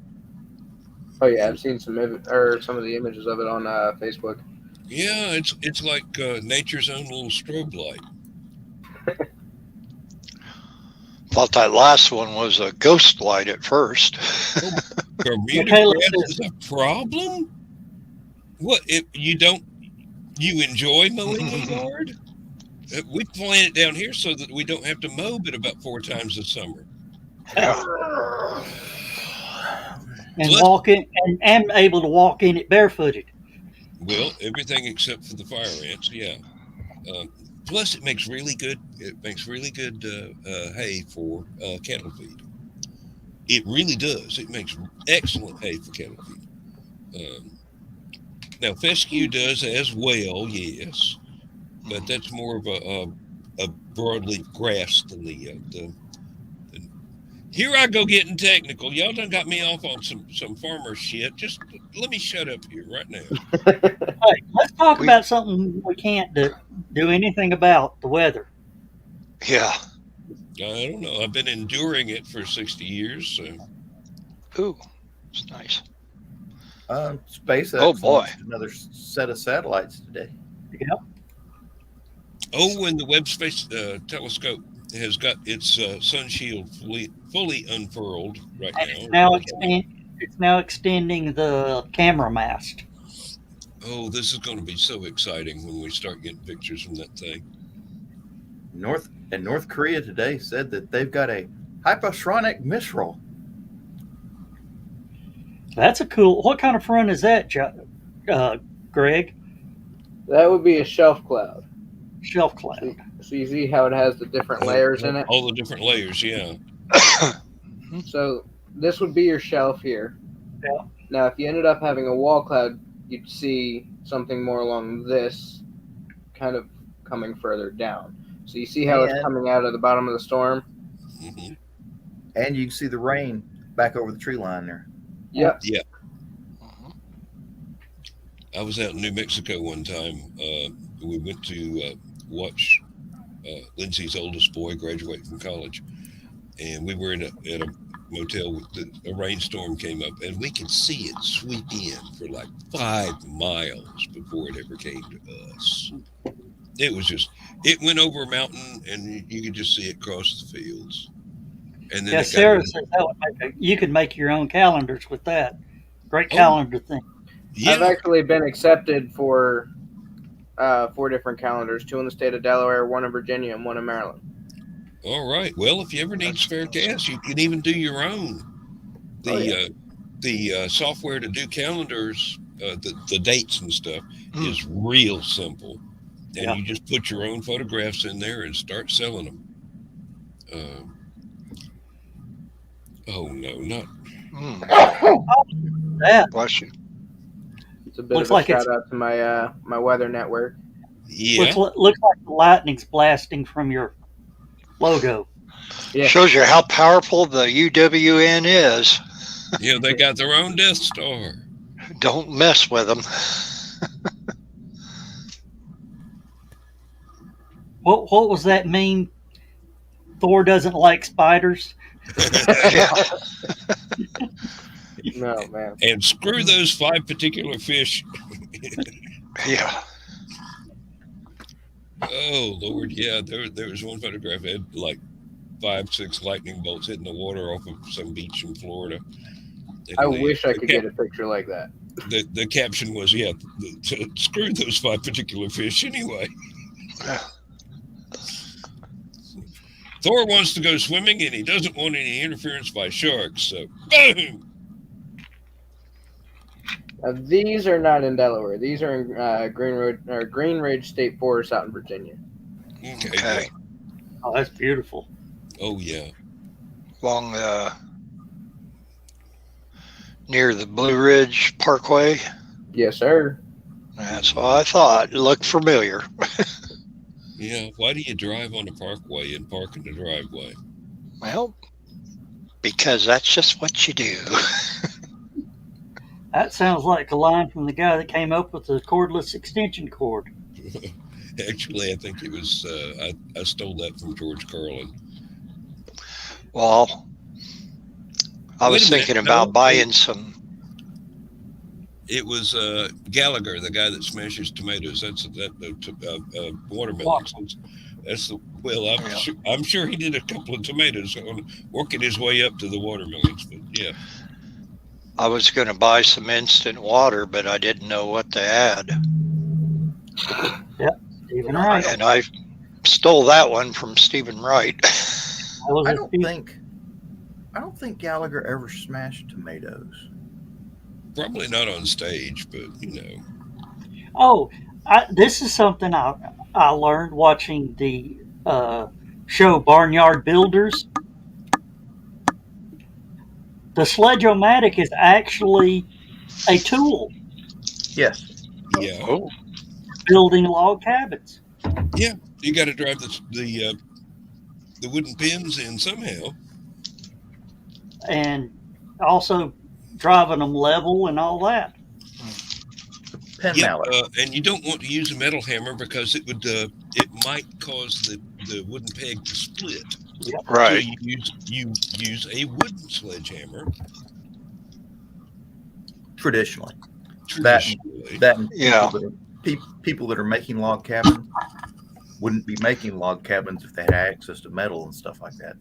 Oh yeah, I've seen some of the images of it on Facebook. Yeah, it's like nature's own little strobe light. Thought that last one was a ghost light at first. Bermuda grass is a problem? What, if you enjoy mowing a yard? We plant it down here so that we don't have to mow but about 4 times a summer. Yeah. And walk in, and am able to walk in it barefooted. Well, everything except for the fire ants, yeah. Plus, it makes really good. Hay for cattle feed. It really does. It makes excellent hay for cattle feed. Now, fescue does as well, yes, but that's more of a broadleaf grass than the. Here I go getting technical. Y'all done got me off on some farmer shit. Just let me shut up here right now. Hey, let's talk about something we can't do anything about, the weather. Yeah. I don't know. I've been enduring it for 60 years. So. Ooh, it's nice. SpaceX boy. launched another set of satellites today. Yep. Oh, and the Webb Space Telescope has got its sun shield fully unfurled right now. It's now extending the camera mast. Oh, this is going to be so exciting when we start getting pictures from that thing. North Korea today said that they've got a hypersonic missile. That's a cool. What kind of front is that, Greg? That would be a shelf cloud. Shelf cloud. So you see how it has the different layers in it? All the different layers, yeah. So this would be your shelf here. Yeah. Now, if you ended up having a wall cloud, you'd see something more along this, kind of coming further down. So you see how it's coming out of the bottom of the storm? Mm-hmm. And you can see the rain back over the tree line there. Yep. Yeah. I was out in New Mexico one time. We went to watch Lindsay's oldest boy graduate from college. And we were at a motel. A rainstorm came up, and we could see it sweep in for like 5 miles before it ever came to us. It was it went over a mountain, and you could just see it across the fields. And then Sarah says you could make your own calendars with that. Great calendar thing. Yeah. I've actually been accepted for 4 different calendars, 2 in the state of Delaware, 1 in Virginia, and 1 in Maryland. All right. Well, if you ever need spare gas, you can even do your own. The software to do calendars, the dates and stuff, is real simple. And you just put your own photographs in there and start selling them. Oh, no, not. That. Bless you. It's a bit of a shout out to my weather network. Yeah. Looks like the lightning's blasting from your logo. Yeah. Shows you how powerful the UWN is. Yeah, they got their own Death Star. Don't mess with them. What was that meme? Thor doesn't like spiders. No, man. And screw those 5 particular fish. Yeah. Oh, Lord, yeah. There was one photograph that had like 5, 6 lightning bolts hitting the water off of some beach in Florida. And I wish I could get a picture like that. The caption was, screw those 5 particular fish anyway. Thor wants to go swimming, and he doesn't want any interference by sharks, so boom! Now, these are not in Delaware. These are in Green Ridge State Forest out in Virginia. Okay. Oh, that's beautiful. Oh, yeah. Along near the Blue Ridge Parkway. Yes, sir. That's what I thought. It looked familiar. Yeah. Why do you drive on a parkway and park in the driveway? Well, because that's just what you do. That sounds like a line from the guy that came up with the cordless extension cord. Actually, I think it was, I stole that from George Carlin. Well, I was Wait a minute, thinking no, about buying some. It was Gallagher, the guy that smashes tomatoes. That's watermelons. That's the I'm sure he did a couple of tomatoes on working his way up to the watermelons. But yeah, I was going to buy some instant water, but I didn't know what to add, Yep, Stephen Wright. and I stole that one from Stephen Wright. I don't think Gallagher ever smashed tomatoes. probably not on stage, but Oh, this is something I learned watching the show Barnyard Builders. The sledge-o-matic is actually a tool Yes. yeah, Oh, building log cabins. yeah. You got to drive the wooden pins in somehow. And also driving them level and all that. Pen Yeah, mallet. and you don't want to use a metal hammer because it might cause the wooden peg to split. right. So you use a wooden sledgehammer. Traditionally. Traditionally. That and Yeah. people that are making log cabins wouldn't be making log cabins if they had access to metal and stuff like that.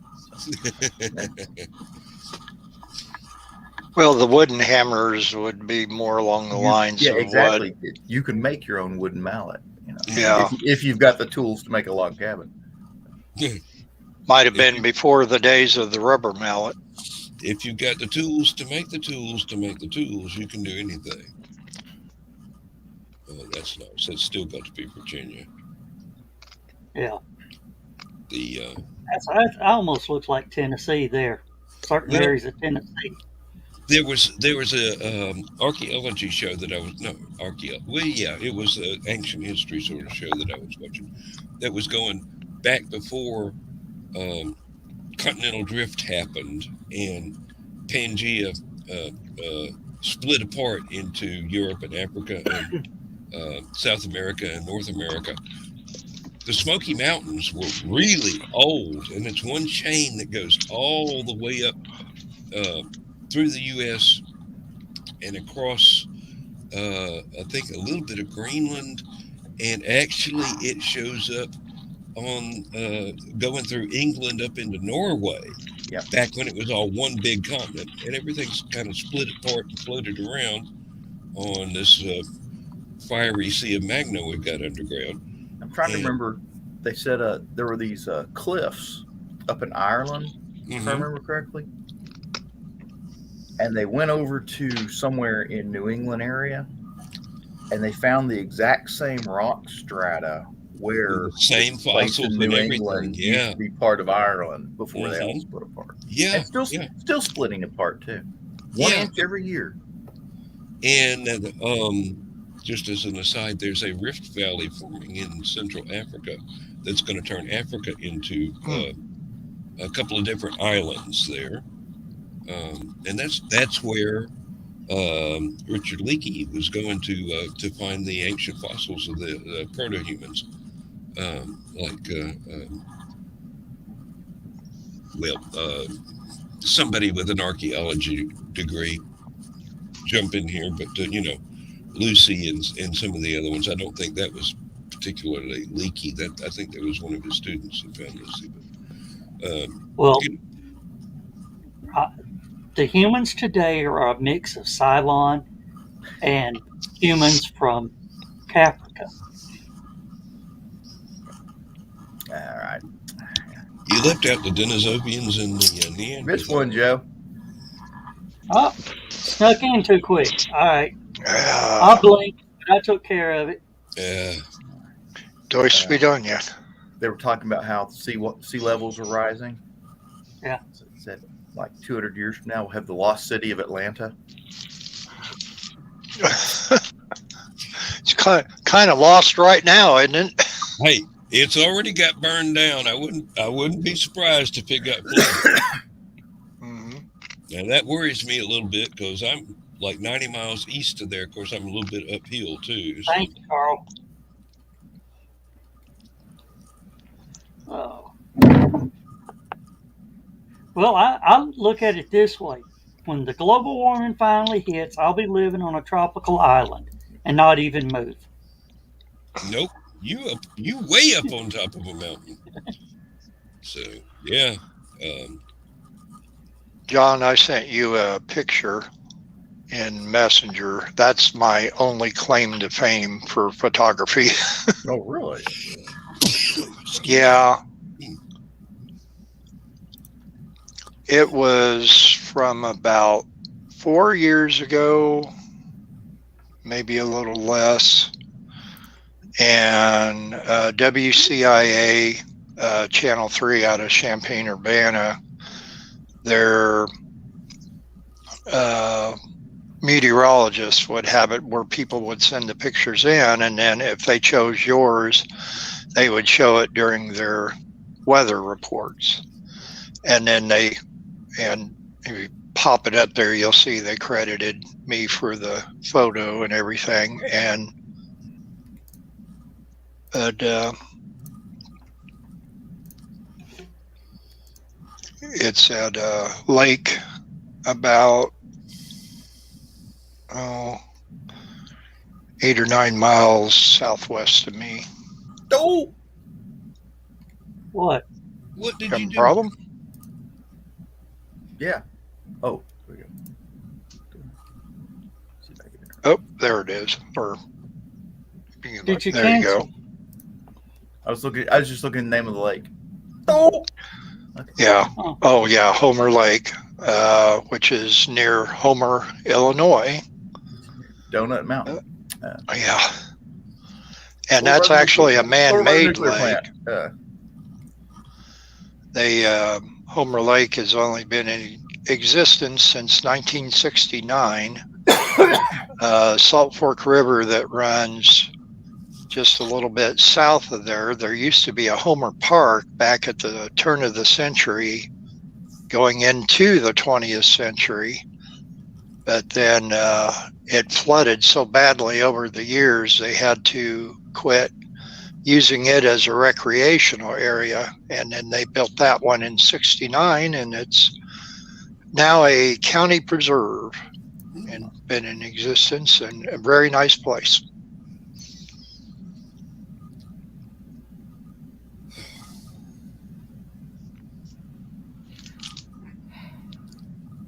Well, the wooden hammers would be more along the lines Yeah, of exactly. You can make your own wooden mallet. Yeah. If you've got the tools to make a log cabin. might have been before the days of the rubber mallet. If you've got the tools to make the tools to make the tools, you can do anything. That's nice. That's still got to be Virginia. Yeah. That almost looks like Tennessee there. Certain areas of Tennessee. There was a archaeology show that I was it was an ancient history sort of show that I was watching that was going back before continental drift happened and Pangea split apart into Europe and Africa and South America and North America. The Smoky Mountains were really old, and it's one chain that goes all the way up through the U.S. and across, I think, a little bit of Greenland, and actually it shows up on going through England up into Norway. Yeah. Back when it was all one big continent, and everything's kind of split apart and floated around on this fiery sea of magma we've got underground. I'm trying to remember. They said there were these cliffs up in Ireland, if I remember correctly. And they went over to somewhere in New England area, and they found the exact same rock strata where same this place fossils in New and England everything. Yeah. used to be part of Ireland before they all split apart. Yeah. And still splitting apart too. One inch every year. And just as an aside, there's a rift valley forming in Central Africa that's going to turn Africa into a couple of different islands there. And that's where Richard Leakey was going to find the ancient fossils of the proto-humans, somebody with an archaeology degree jump in here, but Lucy and some of the other ones, I don't think that was particularly Leakey. That I think that was one of his students that found Lucy. But, the humans today are a mix of Cylon and humans from Caprica. All right. You left out the Denisovians and the Neanderthals. Which one, Joe? Oh, snuck in too quick. All right. I blinked, but I took care of it. Deutsch be done yet. They were talking about how sea levels are rising. Yeah. So it said like 200 years from now, we'll have the lost city of Atlanta. It's kind of lost right now, isn't it? Hey, it's already got burned down. I wouldn't be surprised if it got flooded. Mhm. Now that worries me a little bit because I'm like 90 miles east of there. Of course, I'm a little bit uphill too. So. Thank you, Carl. Oh. Well, I look at it this way. When the global warming finally hits, I'll be living on a tropical island and not even move. Nope, you way up on top of a mountain. So yeah, John, I sent you a picture in Messenger. That's my only claim to fame for photography. Oh, really? Yeah. It was from about 4 years ago, maybe a little less. And WCIA, Channel 3 out of Champaign-Urbana, their meteorologists would have it where people would send the pictures in, and then if they chose yours, they would show it during their weather reports. And then if you pop it up there, you'll see they credited me for the photo and everything. And it's at a lake about 8 or 9 miles southwest of me. Oh, What? what did Have you a do? problem? yeah. Oh, there we go. See if I can- Oh, there it is. Or Did you there cancel? you go. I was just looking at the name of the lake. Oh, Yeah. Oh. Oh, yeah. Homer Lake, which is near Homer, Illinois. Donut Mountain. Yeah. And Over that's the actually a over the man-made nuclear lake. plant. Homer Lake has only been in existence since 1969. Salt Fork River that runs just a little bit south of there used to be a Homer Park back at the turn of the century, going into the 20th century. But then it flooded so badly over the years, they had to quit using it as a recreational area. And then they built that one in '69, and it's now a county preserve and been in existence, and a very nice place.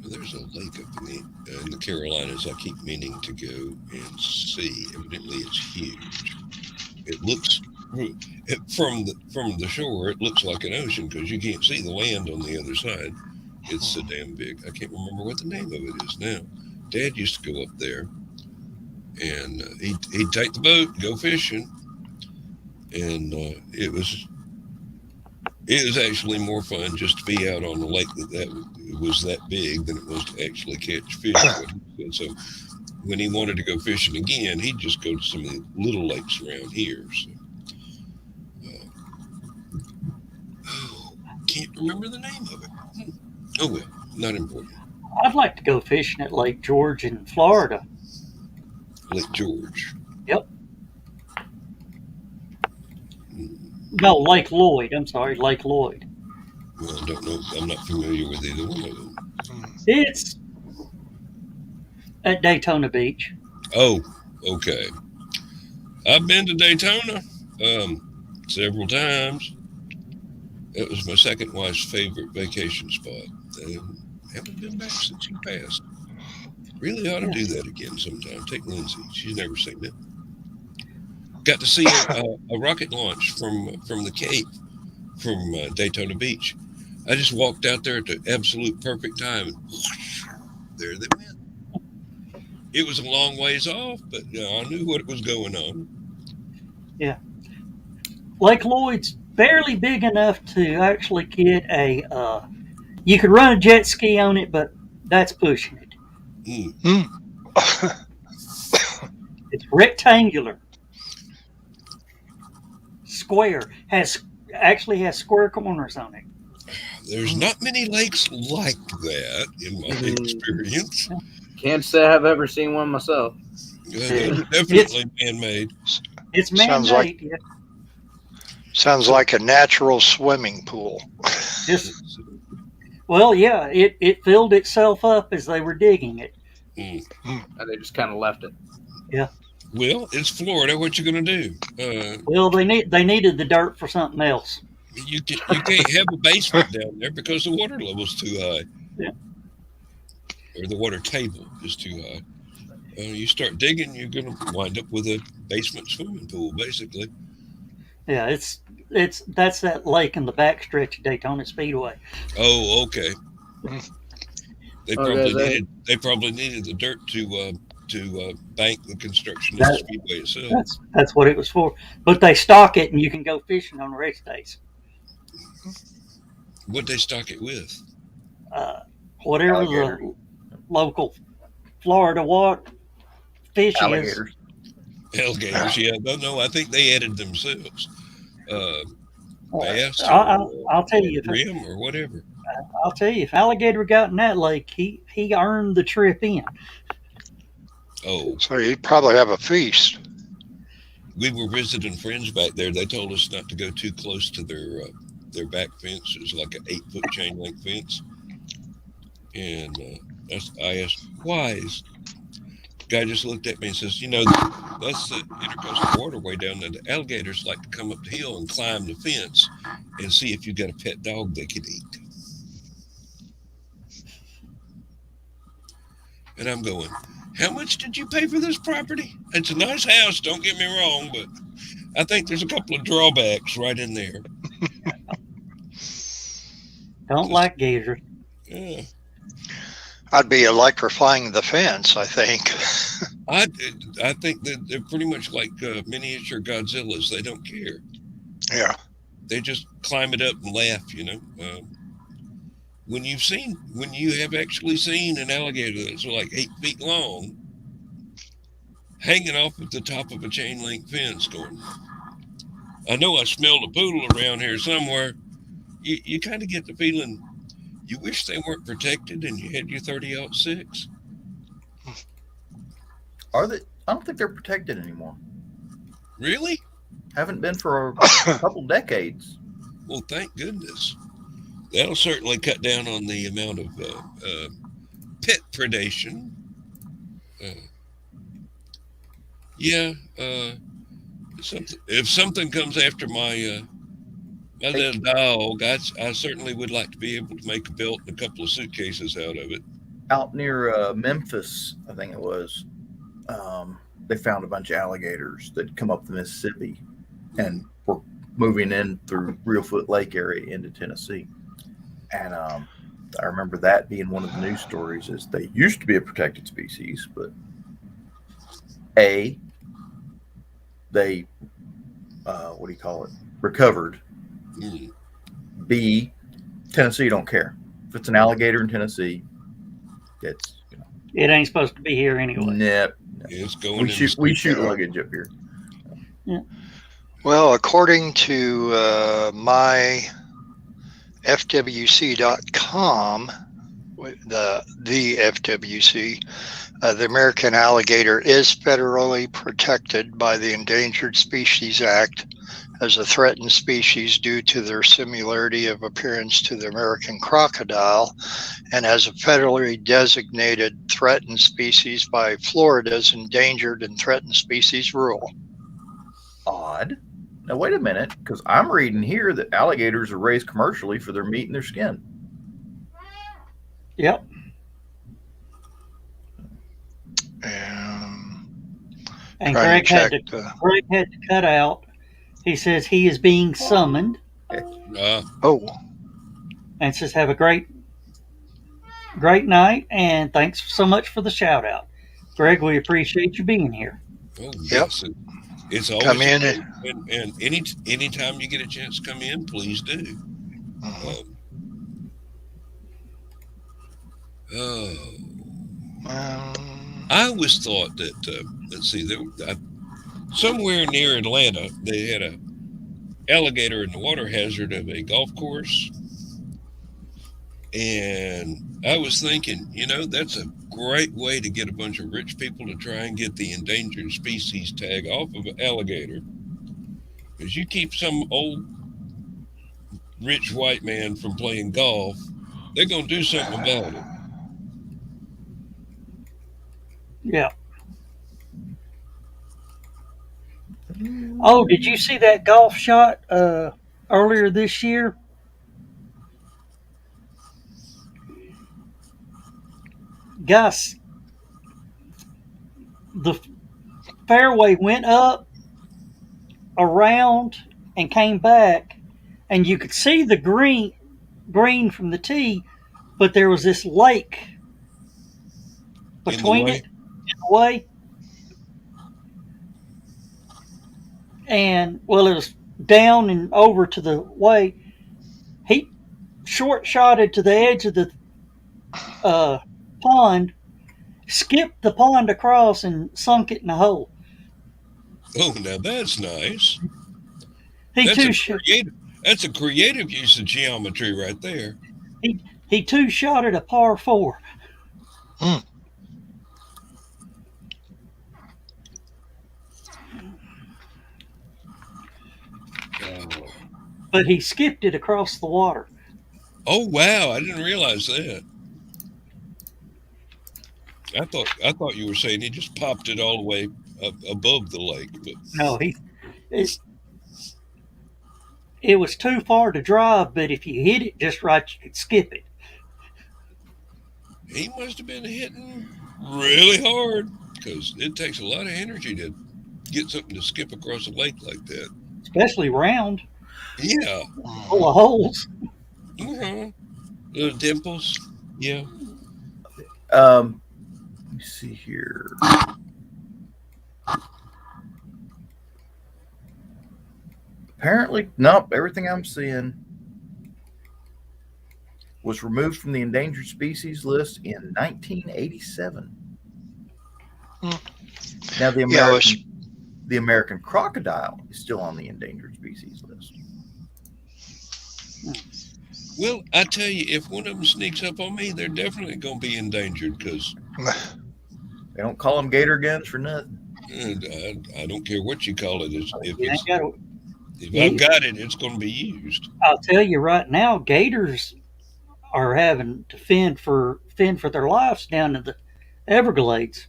There's a lake up in the Carolinas I keep meaning to go and see. Evidently, it's huge. It looks from the shore. It looks like an ocean because you can't see the land on the other side. It's so damn big. I can't remember what the name of it is now. Dad used to go up there, and he'd take the boat, go fishing, and it was actually more fun just to be out on the lake that was that big than it was to actually catch fish. And so when he wanted to go fishing again, he'd just go to some of the little lakes around here. So, can't remember the name of it. Oh well, not important. I'd like to go fishing at Lake George in Florida. Lake George. Yep. No, Lake Lloyd. I'm sorry, Lake Lloyd. Well, I don't know. I'm not familiar with either one of them. It's at Daytona Beach. Oh, okay. I've been to Daytona several times. That was my second wife's favorite vacation spot. Haven't been back since she passed. Really ought to do that again sometime. Take Lindsay. She's never seen it. Got to see a rocket launch from the Cape, from Daytona Beach. I just walked out there at the absolute perfect time, and whoosh, there they went. It was a long ways off, but I knew what was going on. Yeah. Lake Lloyd's barely big enough to actually get a. You could run a jet ski on it, but that's pushing it. It's rectangular. square, actually has square corners on it. There's not many lakes like that in my experience. Can't say I've ever seen one myself. Those are definitely man-made. It's Sounds man-made. like- Sounds like a natural swimming pool. Well, yeah, it filled itself up as they were digging it. And they just kind of left it. Well, it's Florida. What you gonna do? Well, they needed the dirt for something else. You can't have a basement down there because the water level's too high. Yeah. Or the water table is too high. You start digging, you're gonna wind up with a basement swimming pool, basically. Yeah, that's that lake in the backstretch of Daytona Speedway. Oh, okay. They Okay, probably needed the dirt to bank the construction of the speedway itself. That's what it was for. But they stock it, and you can go fishing on race days. What'd they stock it with? Whatever Alligator. the local Florida fish is. Alligators. Alligators, yeah. No, I think they added themselves. Bass I'll tell you, brim or whatever. I'll tell you, if alligator got in that lake, he earned the trip in. Oh, So you'd probably have a feast. we were visiting friends back there. They told us not to go too close to their back fence. It was like an 8-foot chain link fence. And I asked, why? The guy just looked at me and says, that's the intercoastal waterway down there. The alligators like to come up the hill and climb the fence and see if you got a pet dog they could eat. And I'm going, how much did you pay for this property? It's a nice house, don't get me wrong, but I think there's a couple of drawbacks right in there. Don't like gators. Yeah. I'd be electrifying the fence, I think. I think that they're pretty much like miniature Godzillas. They don't care. Yeah. They just climb it up and laugh, When you have actually seen an alligator that's like 8 feet long, hanging off at the top of a chain link fence going, I know I smelled a poodle around here somewhere. You kind of get the feeling you wish they weren't protected and you had your 30-06. Are they? I don't think they're protected anymore. Really? Haven't been for a couple decades. Well, thank goodness. That'll certainly cut down on the amount of pet predation. If something comes after my little dog, I certainly would like to be able to make a belt and a couple of suitcases out of it. Out near Memphis, I think it was, they found a bunch of alligators that come up the Mississippi and were moving in through Reelfoot Lake area into Tennessee. And I remember that being one of the news stories is they used to be a protected species, but they recovered. B, Tennessee don't care. If it's an alligator in Tennessee, it's It ain't supposed to be here anyway. Nip. It's going. We shoot luggage up here. Yeah. Well, according to my FWC.com, the FWC, the American alligator is federally protected by the Endangered Species Act as a threatened species due to their similarity of appearance to the American crocodile, and as a federally designated threatened species by Florida's Endangered and Threatened Species Rule. Odd. Now, wait a minute, because I'm reading here that alligators are raised commercially for their meat and their skin. Yep. And Greg had to cut out. He says he is being summoned. And says, have a great night, and thanks so much for the shout out. Greg, we appreciate you being here. Oh, yes. It's always come in and anytime you get a chance to come in, please do. I always thought that let's see, somewhere near Atlanta they had a alligator and the water hazard of a golf course. And I was thinking, that's a great way to get a bunch of rich people to try and get the endangered species tag off of an alligator. Because you keep some old rich white man from playing golf, they're going to do something about it. Yeah. Oh, did you see that golf shot earlier this year? Gus, the fairway went up, around, and came back, and you could see the green from the tee, but there was this lake between it and the way. And well, it was down and over to the way. He short shotted to the edge of the pond, skipped the pond across, and sunk it in the hole. Oh, now that's nice. He That's a creative use of geometry right there. He two shotted a par 4. But he skipped it across the water. Oh wow! I didn't realize that. I thought you were saying he just popped it all the way up above the lake. But No, it was too far to drive. But if you hit it just right, you could skip it. He must have been hitting really hard because it takes a lot of energy to get something to skip across a lake like that. Especially round. Yeah. Full of holes. Little dimples. Yeah. Let me see here. Apparently, nope. Everything I'm seeing was removed from the endangered species list in 1987. Now the American crocodile is still on the endangered species list. Well, I tell you, if one of them sneaks up on me, they're definitely going to be endangered because they don't call them gator guns for nothing. I don't care what you call it. If I've got it, it's going to be used. I'll tell you right now, gators are having to fend for their lives down in the Everglades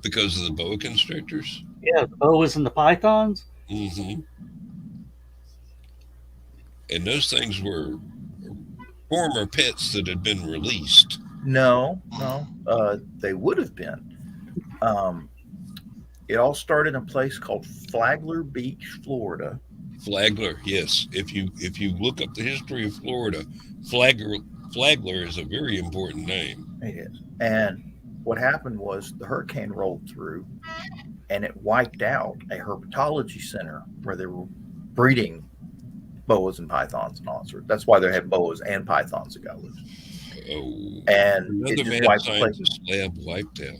because of the boa constrictors. Yeah, the boas and the pythons. Mm-hmm. And those things were former pets that had been released. No, they would have been. It all started in a place called Flagler Beach, Florida. Flagler, yes. If you look up the history of Florida, Flagler is a very important name. It is. And what happened was the hurricane rolled through, and it wiped out a herpetology center where they were breeding boas and pythons and all that sort. That's why they had boas and pythons that got loose. Oh, and it just wiped the place. Lab wiped out.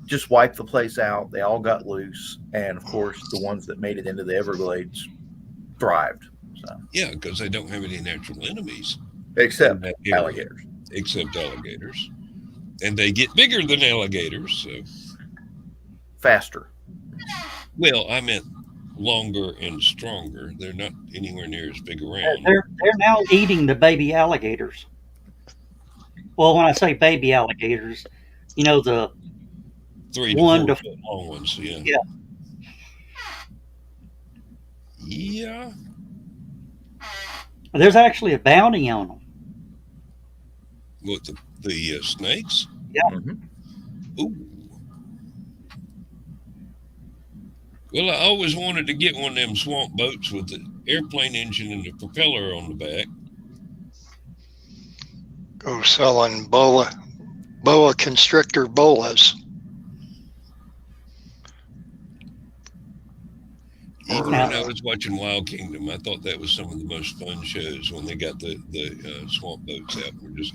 Just wiped the place out. They all got loose, and of course, the ones that made it into the Everglades thrived. So yeah, because they don't have any natural enemies except alligators. And they get bigger than alligators. So faster. Well, I meant longer and stronger. They're not anywhere near as big around. They're now eating the baby alligators. Well, when I say baby alligators, the 3 to 4 foot long ones. Yeah. Yeah. There's actually a bounty on them. What, the snakes? Yeah. Mm-hmm. Ooh. Well, I always wanted to get one of them swamp boats with the airplane engine and the propeller on the back. Go selling boa constrictor bolas. Even when I was watching Wild Kingdom, I thought that was some of the most fun shows when they got the swamp boats out and were just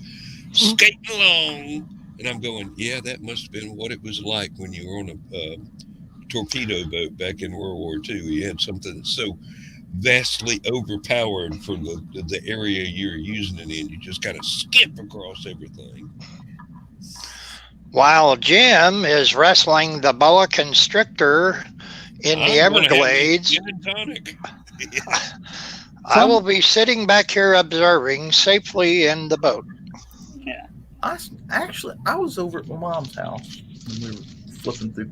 skating along. And I'm going, yeah, that must have been what it was like when you were on a torpedo boat back in World War II. You had something that's so vastly overpowered for the area you're using it in. You just kind of skip across everything. While Jim is wrestling the boa constrictor in the I'm gonna have me Everglades, gin and tonic. I will be sitting back here observing safely in the boat. I was over at my mom's house when we were flipping through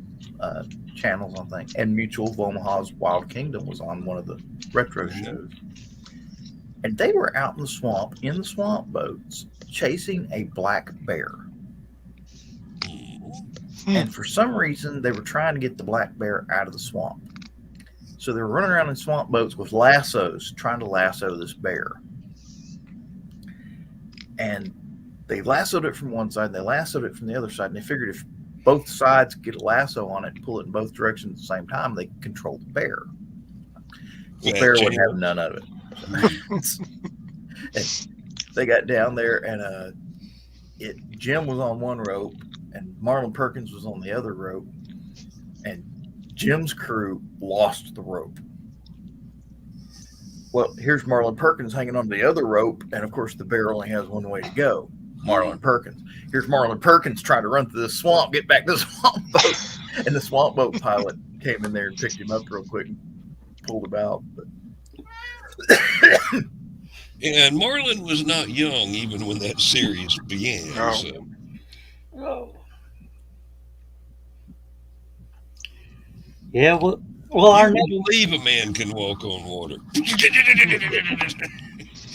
channels on things, and Mutual of Omaha's Wild Kingdom was on one of the retro shows, and they were out in the swamp boats chasing a black bear. And for some reason, they were trying to get the black bear out of the swamp. So they were running around in swamp boats with lassos, trying to lasso this bear. And they lassoed it from one side, and they lassoed it from the other side, and they figured if both sides get a lasso on it and pull it in both directions at the same time, they could control the bear. The bear would have none of it. And they got down there, and Jim was on one rope, and Marlon Perkins was on the other rope, and Jim's crew lost the rope. Well, here's Marlon Perkins hanging on the other rope, and of course the bear only has one way to go. Marlon Perkins. Here's Marlon Perkins trying to run through the swamp, get back to the swamp boat. And the swamp boat pilot came in there and picked him up real quick and pulled him out. But and Marlon was not young even when that series began. No. So. Oh. Yeah, well, our next, believe a man can walk on water.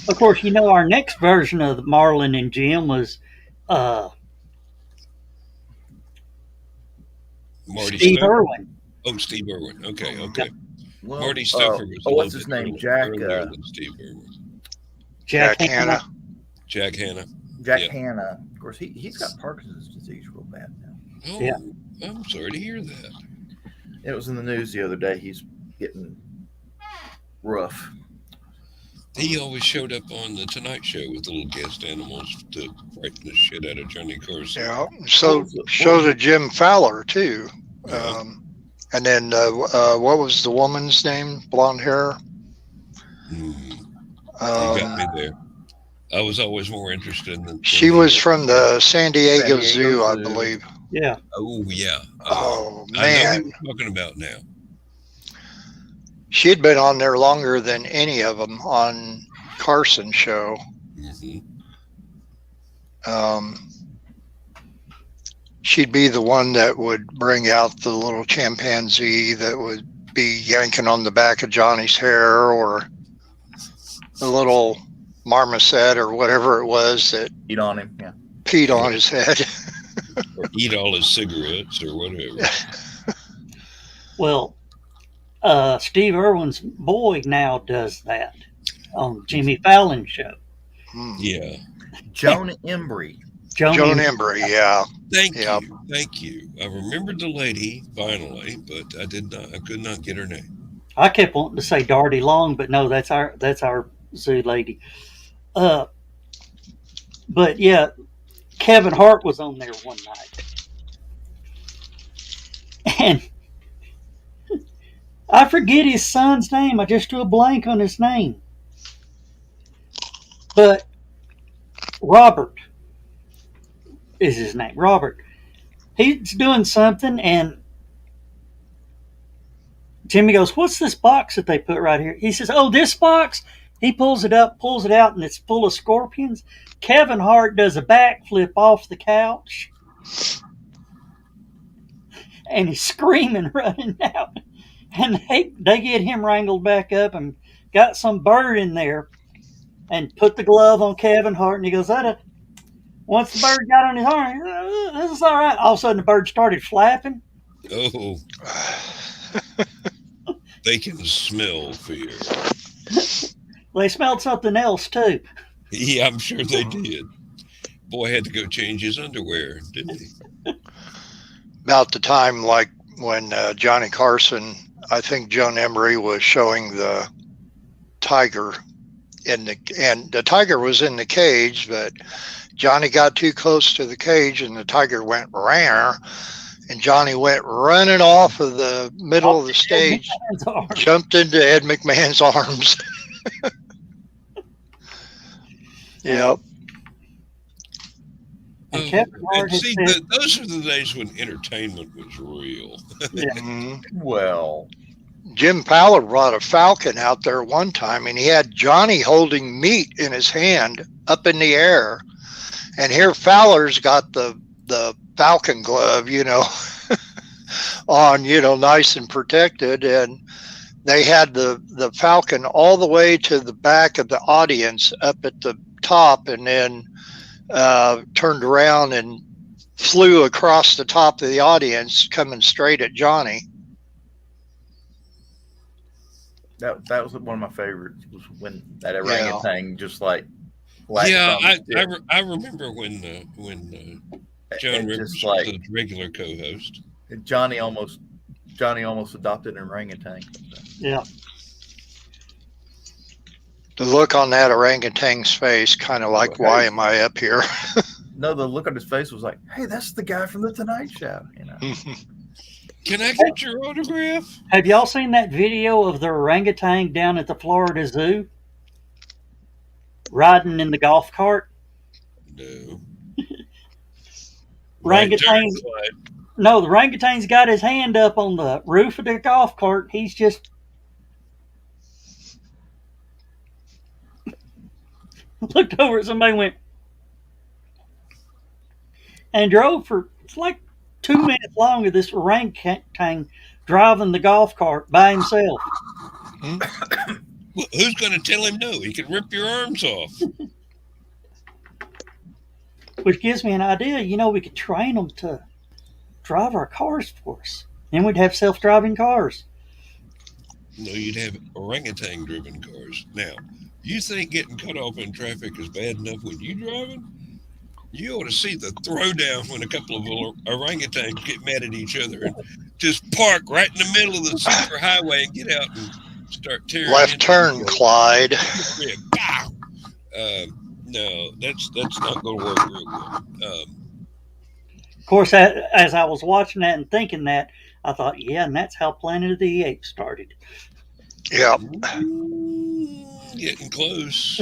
of course, our next version of Marlon and Jim was Marty Steve Stoker? Irwin. Oh, Steve Irwin. Okay. well, Marty Stoker was what's his name? Jack. than Steve Irwin. Jack Hanna. Jack Hanna. Jack Yeah. Hanna. Of course, he's got Parkinson's disease real bad now. Oh, Yeah. I'm sorry to hear that. It was in the news the other day. He's getting rough. He always showed up on the Tonight Show with little guest animals to frighten the shit out of Johnny Carson. Yeah. So did Jim Fowler too. Yeah. And then what was the woman's name? Blonde hair. You got me there. I was always more interested in the. She was from the San Diego Zoo, I believe. Yeah. Oh yeah. Oh I know man, who you're talking about now. she'd been on there longer than any of them on Carson show. Mm-hmm. She'd be the one that would bring out the little chimpanzee that would be yanking on the back of Johnny's hair, or the little marmoset or whatever it was that Eat on him. Yeah. peed on his head. Or eat all his cigarettes or whatever. Well, Steve Irwin's boy now does that on Jimmy Fallon's show. Yeah. Joan Embry. Joan Embry, yeah. Thank Yeah. you. Thank you. I remembered the lady finally, but I could not get her name. I kept wanting to say Darty Long, but no, that's our zoo lady. But yeah, Kevin Hart was on there one night, and I forget his son's name. I just drew a blank on his name, but Robert is his name. Robert. He's doing something, and Jimmy goes, "What's this box that they put right here?" He says, "Oh, this box." He pulls it up, pulls it out, and it's full of scorpions. Kevin Hart does a backflip off the couch, and he's screaming, running out. And they get him wrangled back up and got some bird in there and put the glove on Kevin Hart, and he goes, once the bird got on his arm, this is all right. All of a sudden, the bird started flapping. Oh. They can smell fear. They smelled something else, too. Yeah, I'm sure they did. Boy had to go change his underwear, didn't he? About the time like when Johnny Carson, I think Joan Embry was showing the tiger and the tiger was in the cage, but Johnny got too close to the cage and the tiger went rare, and Johnny went running off of the middle of the stage, jumped into Ed McMahon's arms. Yep. And Kevin Hart had See, said, those are the days when entertainment was real. Mhm. Well, Jim Fowler brought a falcon out there one time, and he had Johnny holding meat in his hand up in the air. And here Fowler's got the falcon glove, on, nice and protected. And they had the falcon all the way to the back of the audience up at the top, and then turned around and flew across the top of the audience, coming straight at Johnny. that was one of my favorites, was when that orangutan just like Yeah, on the tip. I remember when John And Rivers just was like the regular co-host. Johnny almost adopted an orangutan. yeah. The look on that orangutan's face, kind of like, why am I up here? No, the look on his face was like, "Hey, that's the guy from the Tonight Show." Can I get your autograph? Have y'all seen that video of the orangutan down at the Florida Zoo riding in the golf cart? No. Orangutan. No, the orangutan's got his hand up on the roof of the golf cart. He's just looked over at somebody and went, and drove for, it's like 2 minutes long of this orangutan driving the golf cart by himself. Well, who's going to tell him no? He can rip your arms off. Which gives me an idea. We could train them to drive our cars for us. Then we'd have self-driving cars. No, you'd have orangutan-driven cars. Now, you think getting cut off in traffic is bad enough when you're driving? You ought to see the throwdown when a couple of orangutans get mad at each other and just park right in the middle of the super highway and get out and start tearing. Left turn, Clyde. Yeah, pow! No, that's not going to work real good. Of course, as I was watching that and thinking that, I thought, yeah, and that's how Planet of the Apes started. Yep. Getting close.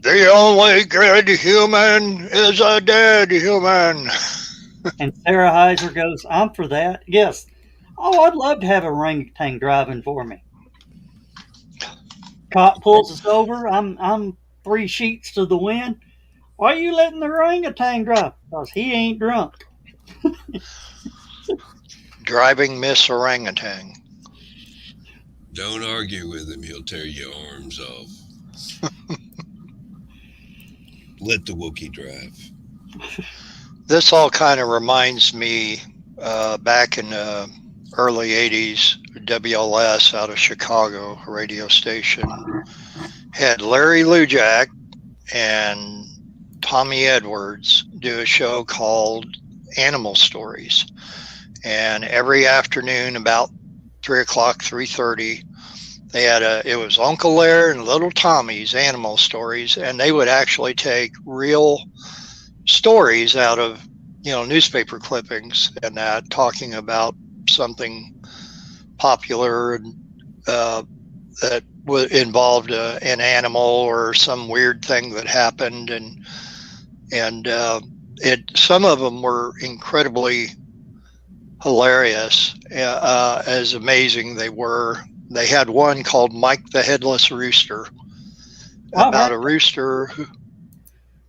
The only good human is a dead human. And Sarah Heiser goes, I'm for that. Yes. Oh, I'd love to have a orangutan driving for me. Cop pulls us over. I'm 3 sheets to the wind. Why are you letting the orangutan drive? Because he ain't drunk. Driving Miss Orangutan. Don't argue with him. He'll tear your arms off. Let the Wookiee drive. This all kind of reminds me back in the early 80s, WLS out of Chicago, a radio station, had Larry Lujak and Tommy Edwards do a show called Animal Stories. And every afternoon about 3:30, they had it was Uncle Larry and Little Tommy's Animal Stories, and they would actually take real stories out of newspaper clippings and that, talking about something popular and that involved an animal or some weird thing that happened, and some of them were incredibly hilarious, as amazing they were. They had one called Mike the Headless Rooster, about a rooster who,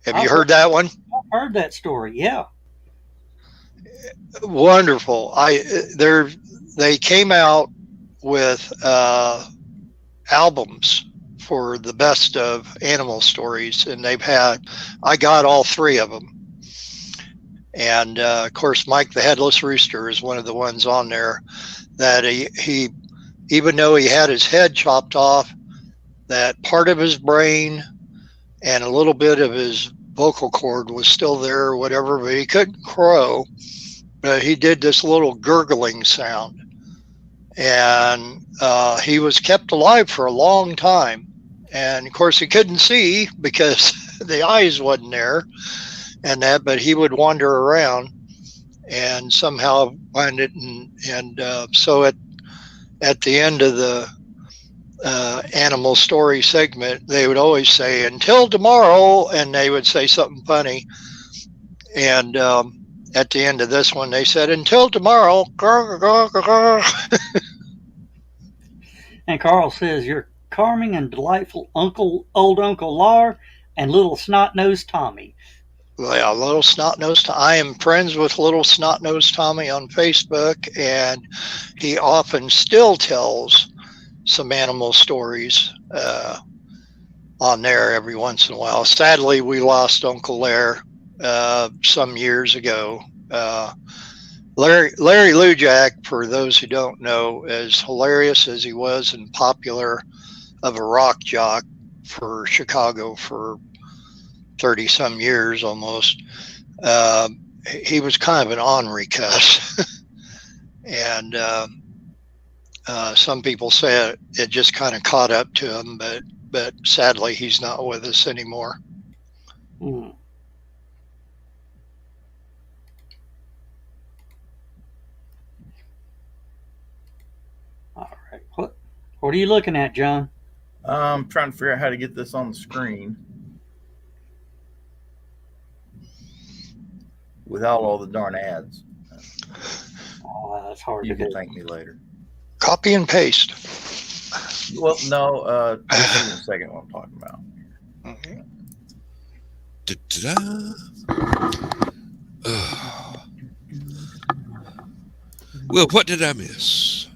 have you heard that one? I've heard that story, yeah. Wonderful. They came out with albums for the best of animal stories, and I got all 3 of them. And of course, Mike the Headless Rooster is one of the ones on there that he even though he had his head chopped off, that part of his brain and a little bit of his vocal cord was still there or whatever, but he couldn't crow. But he did this little gurgling sound. And he was kept alive for a long time. And of course, he couldn't see because the eyes wasn't there and that, but he would wander around and somehow find it. And so at the end of the animal story segment, they would always say, "Until tomorrow," and they would say something funny. And at the end of this one, they said, "Until tomorrow." And Carl says, "You're charming and delightful old Uncle Lar and little snot-nosed Tommy." Yeah, little snot-nosed. I am friends with little snot-nosed Tommy on Facebook, and he often still tells some animal stories on there every once in a while. Sadly, we lost Uncle Lair some years ago. Larry Lujak, for those who don't know, as hilarious as he was and popular of a rock jock for Chicago for 30 some years almost, he was kind of an ornery cuss. And some people say it just kind of caught up to him, but sadly he's not with us anymore. All right. What are you looking at, John? I'm trying to figure out how to get this on the screen without all the darn ads. Oh, that's hard You to can do. thank me later. Copy and paste. Well, no, this is the second one I'm talking about. Okay. Well, what did I miss?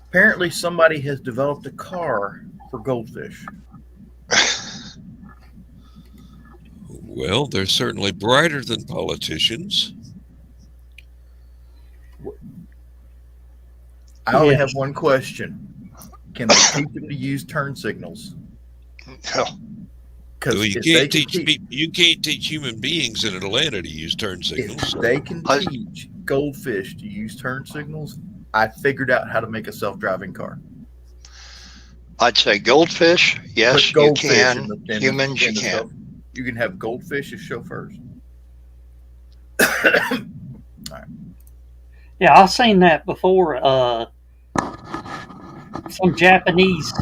Apparently, somebody has developed a car for goldfish. Well, they're certainly brighter than politicians. I only have one question. Can they teach them to use turn signals? No. Because Well, you can't teach human beings in Atlanta to use turn signals. if they can teach goldfish to use turn signals, I figured out how to make a self-driving car. I'd say goldfish, yes, Put goldfish you can. in the Humans, you in the can't. self- You can have goldfish as chauffeurs. Yeah, I've seen that before. Some Japanese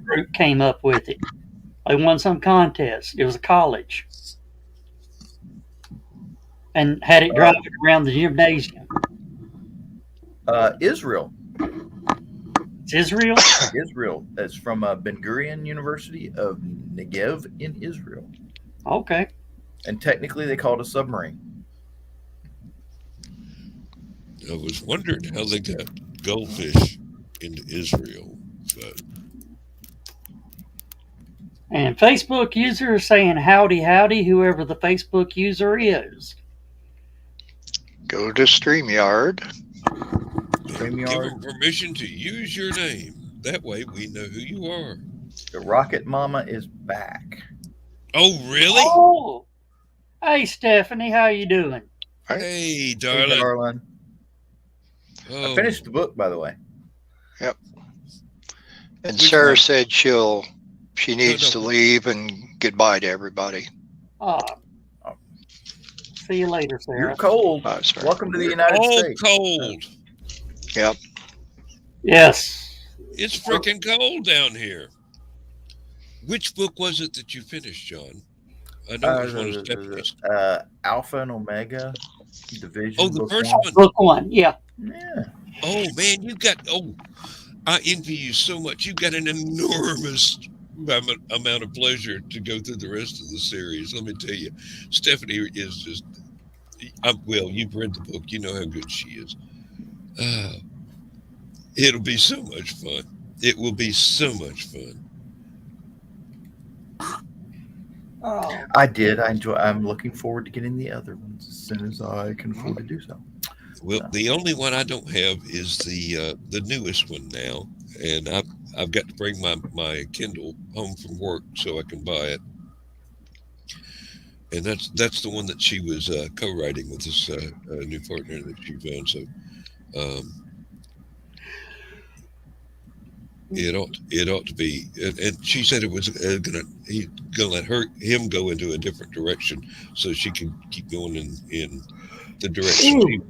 group came up with it. They won some contest. It was a college. And had it driving around the gymnasium. Israel. It's Israel? Israel. That's from Ben Gurion University of Negev in Israel. Okay. And technically, they call it a submarine. I was wondering how they got goldfish into Israel. But And Facebook user saying howdy, howdy, whoever the Facebook user is. Go to StreamYard. give them permission to use your name. That way we know who you are. The Rocket Mama is back. Oh, really? Oh, hey Stephanie, how you doing? Hey, Hey, darling. darling. Oh, I finished the book, by the way. Yep. And Which Sarah one? said she needs to leave and goodbye to everybody. See you later, Sarah. You're cold. Oh, sorry. Welcome to the United oh, States. cold. Yep. Yes. It's freaking cold down here. Which book was it that you finished, John? I know it was one of Stephanie's. Alpha and Omega Division. Oh, the book first one. Book one, yeah. Yeah. Oh, man, I envy you so much. You've got an enormous amount of pleasure to go through the rest of the series. Let me tell you, Stephanie is just, well, you've read the book. You know how good she is. It'll be so much fun. It will be so much fun. Oh. I did. I'm looking forward to getting the other ones as soon as I can afford to do so. Well, the only one I don't have is the newest one now, and I've got to bring my Kindle home from work so I can buy it. And that's the one that she was co-writing with this new partner that she found. So, It ought to be. And she said it was he's gonna let him go into a different direction so she can keep going in the direction she.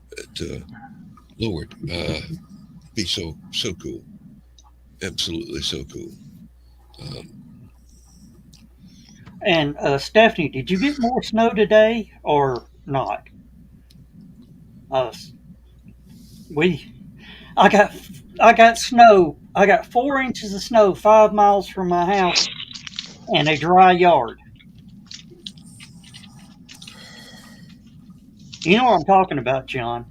But, Lord, be so cool, absolutely so cool. And Stephanie, did you get more snow today or not? I got snow. I got 4 inches of snow 5 miles from my house and a dry yard. You know what I'm talking about, John?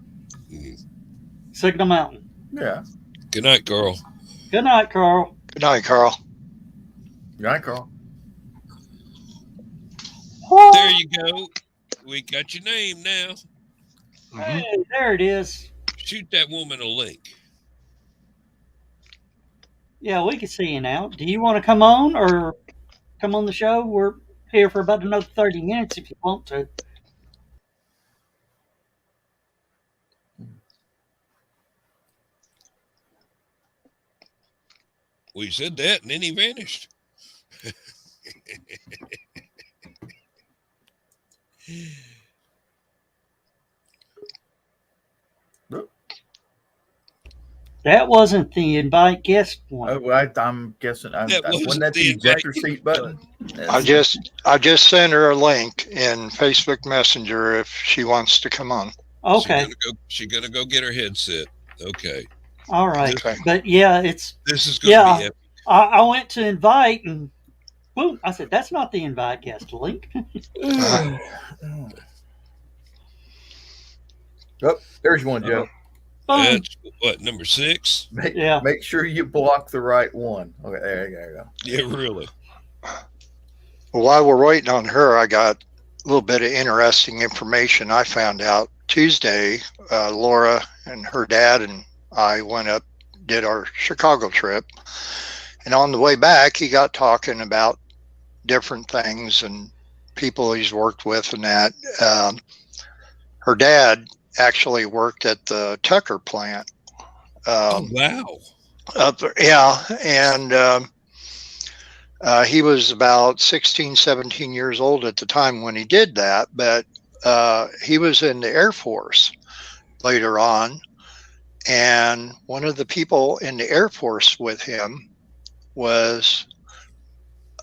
Signal Mountain. Yeah. Good night, Carl. Good night, Carl. Good night, Carl. Good night, Carl. There you go. We got your name now. Hey, there it is. Shoot that woman a link. Yeah, we can see you now. Do you want to come on or come on the show? We're here for about another 30 minutes if you want to. We said that, and then he vanished. That wasn't the invite guest one. I'm guessing. That Wasn't that the wasn't the ejector seat button? I just sent her a link in Facebook Messenger if she wants to come on. Okay. She's gonna go get her headset. Okay. All right. Okay. But yeah, This is gonna be epic. I went to invite and boom, I said, that's not the invite guest link. Oh, there's one, Joe. That's what, number 6? Make sure you block the right one. Okay, there you go. Yeah, really. Well, while we're waiting on her, I got a little bit of interesting information I found out Tuesday. Laura and her dad and I went up, did our Chicago trip. And on the way back, he got talking about different things and people he's worked with and that. Her dad actually worked at the Tucker plant. Wow. Up there, yeah. And he was about 16, 17 years old at the time when he did that. But he was in the Air Force later on. And one of the people in the Air Force with him was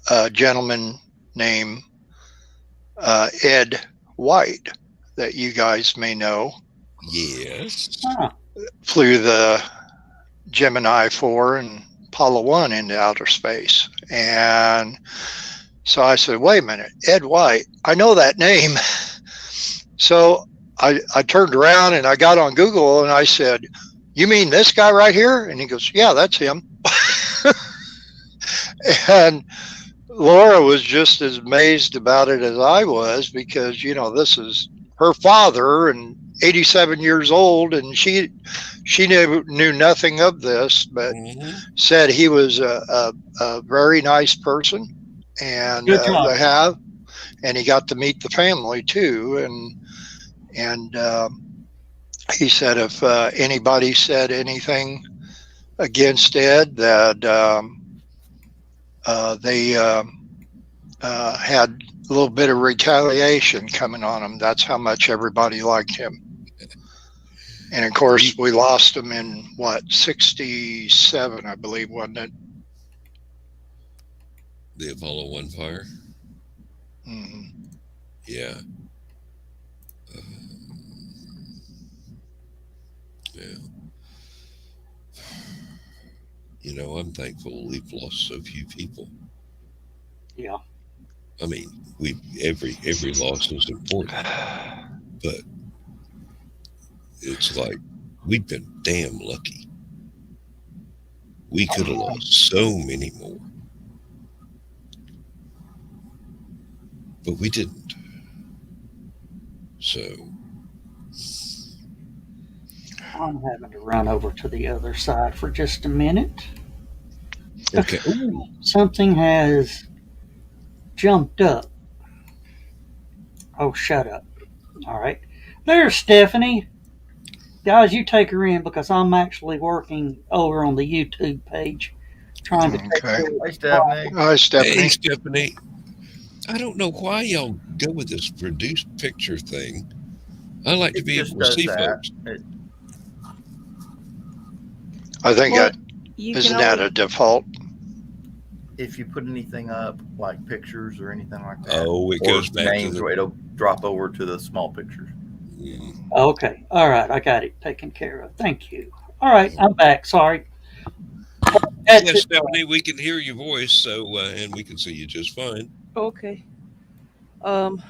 a gentleman named Ed White that you guys may know. Yes. Flew the Gemini 4 and Apollo 1 into outer space. And so I said, wait a minute, Ed White, I know that name. So I turned around and I got on Google and I said, you mean this guy right here? And he goes, yeah, that's him. And Laura was just as amazed about it as I was because, you know, this is her father and 87 years old, and she knew nothing of this, but said he was a very nice person and to have, and he got to meet the family too, and he said if anybody said anything against Ed, that they had a little bit of retaliation coming on him. That's how much everybody liked him. And of course, we lost him in what, 67, I believe, wasn't it? The Apollo 1 fire. Mm-hmm. Yeah. Yeah. You know, I'm thankful we've lost so few people. Yeah. I mean, every loss is important, but it's like we've been damn lucky. We could have lost so many more, but we didn't. So I'm having to run over to the other side for just a minute. okay. Ooh, something has jumped up. Oh, shut up. All right. There's Stephanie. guys, you take her in because I'm actually working over on the YouTube page, trying to take Okay. care of Hey, Stephanie. Hi, Stephanie. Hey, Stephanie. I don't know why y'all go with this produced picture thing. I like to It be just able to does see that. folks. I think Well, that you isn't can that always, a default? If you put anything up, like pictures or anything like that, Oh, it or goes back to names, the. it'll drop over to the small pictures. Okay. All right. I got it taken care of. Thank you. All right. I'm back. Sorry. That's Yes, it. Stephanie, we can hear your voice, so and we can see you just fine. Okay. Um,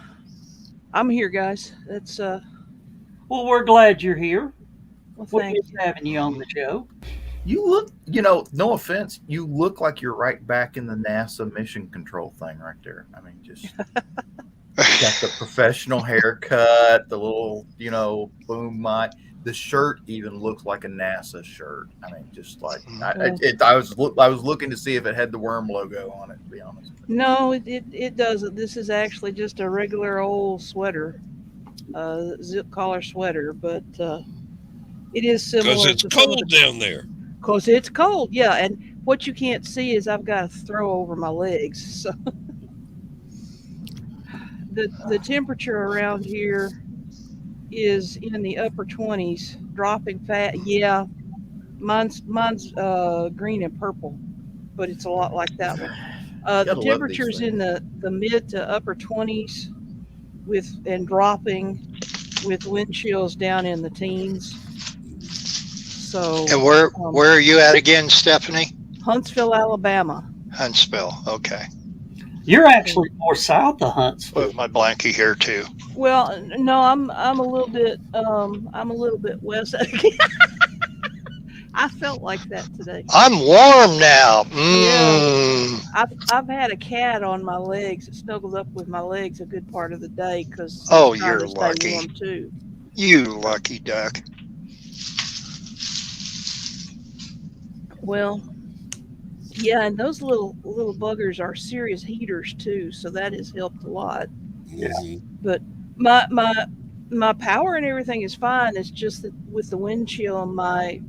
I'm here, guys. That's Well, we're glad you're here. well, We thank miss you. having you on the show. You look, no offense, you look like you're right back in the NASA mission control thing right there. I mean, just got the professional haircut, the little, boom mic. The shirt even looks like a NASA shirt. I mean, just like I was looking to see if it had the worm logo on it. To be honest. No, it doesn't. This is actually just a regular old sweater, zip collar sweater, but it is Because similar it's to some of cold down there. Cause it's cold, yeah. And what you can't see is I've got a throw over my legs. So the temperature around here is in the upper 20s, dropping fat. Yeah, mine's green and purple, but it's a lot like that one. The Gotta love these temperature's in the mid to upper 20s and dropping with wind chills down in the teens. So And where are you at again, Stephanie? Huntsville, Alabama. Huntsville. Okay. You're actually more south of Huntsville. Put my blankie here too. Well, no, I'm a little bit west. I felt like that today. I'm warm now. Yeah. I've had a cat on my legs. It snuggled up with my legs a good part of the day because Oh, trying you're to stay lucky. warm too. You lucky duck. Well, yeah, and those little buggers are serious heaters too, so that has helped a lot. Mhm. But my power and everything is fine. It's just that with the wind chill, my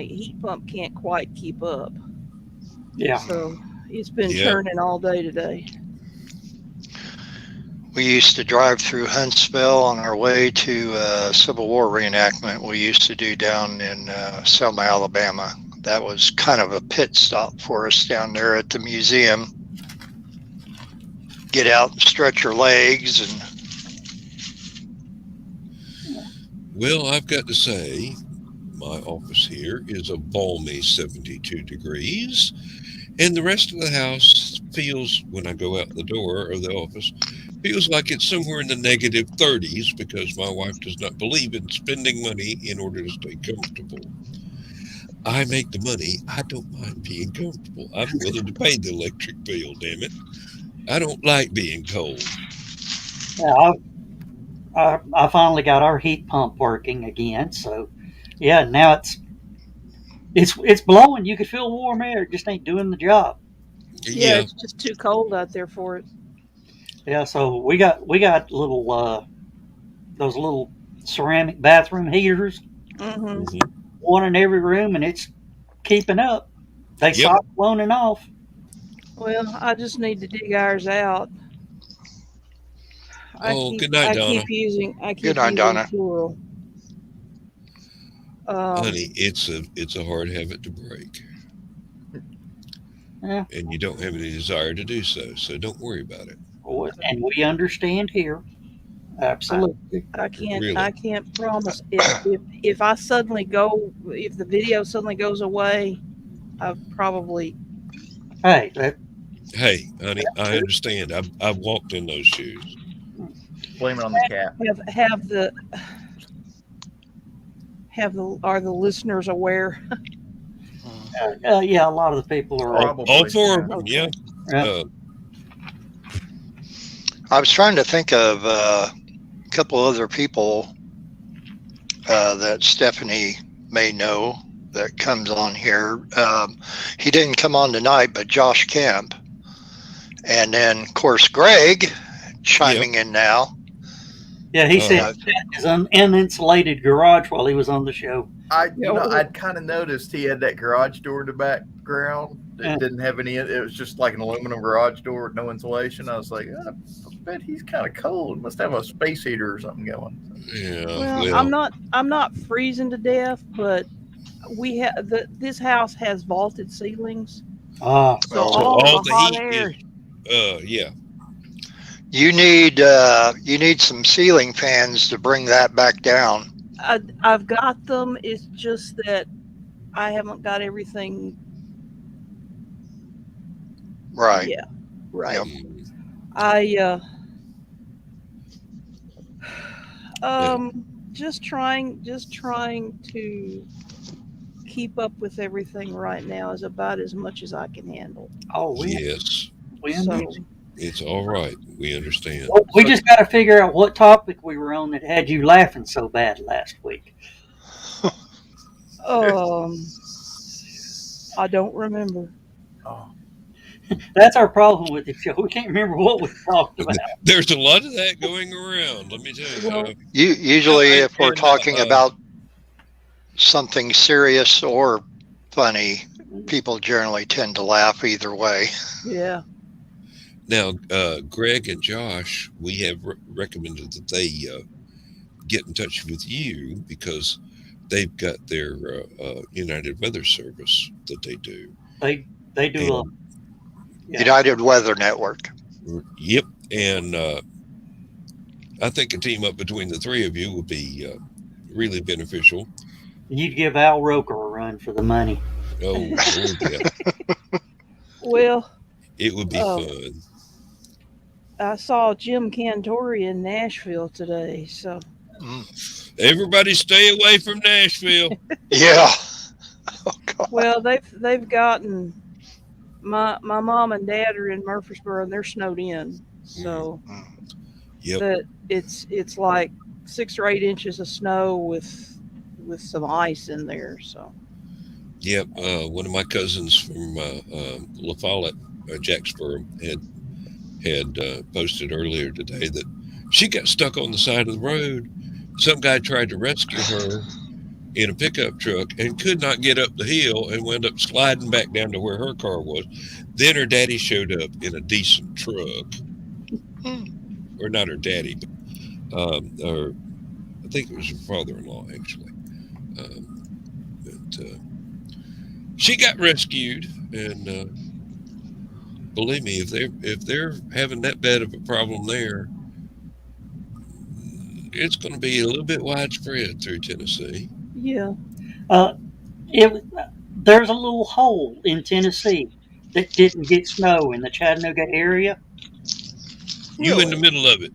heat pump can't quite keep up. Yeah. So it's been Yeah. turning all day today. We used to drive through Huntsville on our way to Civil War reenactment we used to do down in Selma, Alabama. That was kind of a pit stop for us down there at the museum. Get out and stretch your legs. And Well, I've got to say, my office here is a balmy 72 degrees, and the rest of the house feels, when I go out the door of the office, feels like it's somewhere in the negative 30s because my wife does not believe in spending money in order to stay comfortable. I make the money. I don't mind being comfortable. I'm willing to pay the electric bill, damn it. I don't like being cold. Yeah, I finally got our heat pump working again. So, yeah, now it's blowing. You could feel warm air. It just ain't doing the job. Yeah, Yeah. it's just too cold out there for it. Yeah. So we got little those little ceramic bathroom heaters, Hmm. Mhm. one in every room, and it's keeping up. They Yep. stop blowing off. Well, I just need to dig ours out. Oh, good night, Donna. I keep Good night, using Donna. plural. Honey, it's a hard habit to break. Yeah. And you don't have any desire to do so, so don't worry about it. And we understand here. Absolutely. I can't Really. promise if I suddenly go if the video suddenly goes away, I probably Hey, Hey, honey, I understand. I've walked in those shoes. Blame it on the cat. have the are the listeners aware? yeah, a lot of the people are. Probably. All four of them, Okay. yeah. Yeah. I was trying to think of a couple other people that Stephanie may know that comes on here. He didn't come on tonight, but Josh Kemp. And then, of course, Greg chiming in now. Yeah, he said Uh, his uninsulated garage while he was on the show. I'd kind of noticed he had that garage door in the background that Yeah. didn't have any. It was just like an aluminum garage door with no insulation. I was like, I bet he's kind of cold. Must have a space heater or something going. yeah, Well, I'm not freezing to death, but we have this house has vaulted ceilings, Ah, so Oh. so all all the the hot heat air. yeah. You need some ceiling fans to bring that back down. I've got them. It's just that I haven't got everything. Right. Yeah, right. Yep. I Yeah. just trying to keep up with everything right now is about as much as I can handle. oh, Yes, we So understand. it's all right. We understand. Well, we just got to figure out what topic we were on that had you laughing so bad last week. I don't remember. Oh, That's our problem with the show. We can't remember what we talked about. There's a lot of that going around. Let me tell you. Well, Usually, No, if we're and, talking about something serious or funny, people generally tend to laugh either way. yeah. Now, Greg and Josh, we have recommended that they get in touch with you because they've got their United Weather Service that they do. They do a And, yeah. United Weather Network. yep, and I think a team up between the three of you would be really beneficial. You'd give Al Roker a run for the money. Oh, Lord, yeah, Well, it would be Oh. fun. I saw Jim Cantori in Nashville today, so Everybody, stay away from Nashville. Yeah. Oh, God. well they've gotten my mom and dad are in Murfreesboro and they're snowed in, so Yep. that it's like 6 or 8 inches of snow with some ice in there. So Yep. One of my cousins from La Follette, Jacksboro, had posted earlier today that she got stuck on the side of the road. Some guy tried to rescue her in a pickup truck and could not get up the hill and wound up sliding back down to where her car was. Then her daddy showed up in a decent truck, or not her daddy, but or I think it was her father-in-law actually. But she got rescued, and believe me, if they're having that bad of a problem there, it's going to be a little bit widespread through Tennessee. yeah, There's a little hole in Tennessee that didn't get snow in the Chattanooga area, You in the middle of it.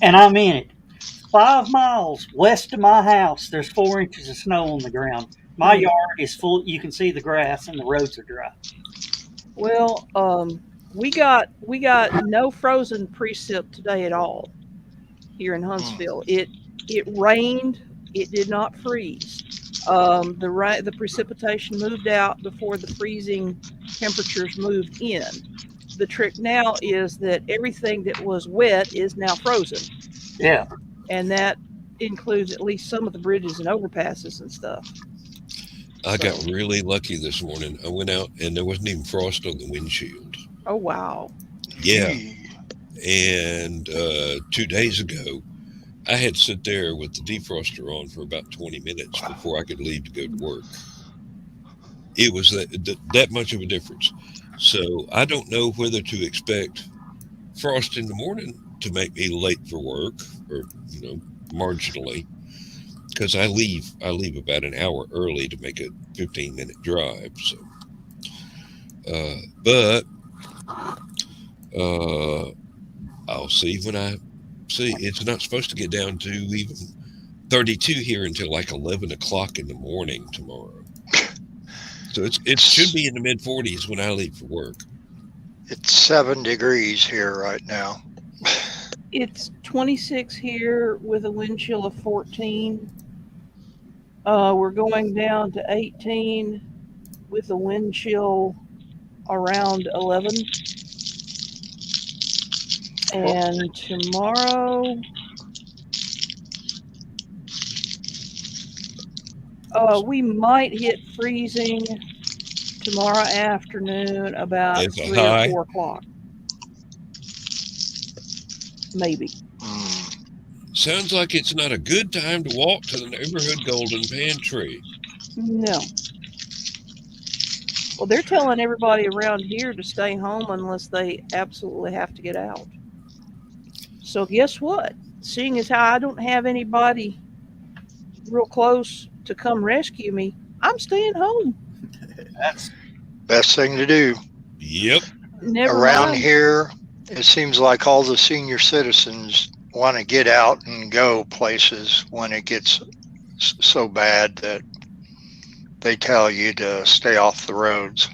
and I'm in it. 5 miles west of my house, there's 4 inches of snow on the ground. My yard is full. You can see the grass, and the roads are dry. well, we got no frozen precip today at all here in Huntsville. It rained. It did not freeze. The precipitation moved out before the freezing temperatures moved in. The trick now is that everything that was wet is now frozen, Yeah. and that includes at least some of the bridges and overpasses and stuff. I got So- really lucky this morning. I went out and there wasn't even frost on the windshield. Oh wow! Yeah. And 2 days ago, I had to sit there with the defroster on for about 20 minutes before I could leave to go to work. It was that much of a difference. So I don't know whether to expect frost in the morning to make me late for work, or marginally, because I leave about an hour early to make a 15-minute drive. So, but I'll see when I see. It's not supposed to get down to even 32 here until like 11 o'clock in the morning tomorrow. So it should be in the mid 40s when I leave for work. It's 7 degrees here right now. It's 26 here with a wind chill of 14. We're going down to 18 with a wind chill around 11. And tomorrow We might hit freezing tomorrow afternoon about It's a 3 or high. 4 o'clock. Maybe. Sounds like it's not a good time to walk to the neighborhood golden pantry. No. Well, they're telling everybody around here to stay home unless they absolutely have to get out. So guess what? Seeing as how I don't have anybody real close to come rescue me, I'm staying home. That's Best thing to do. Yep. Never Around mind. here, it seems like all the senior citizens want to get out and go places when it gets so bad that they tell you to stay off the roads.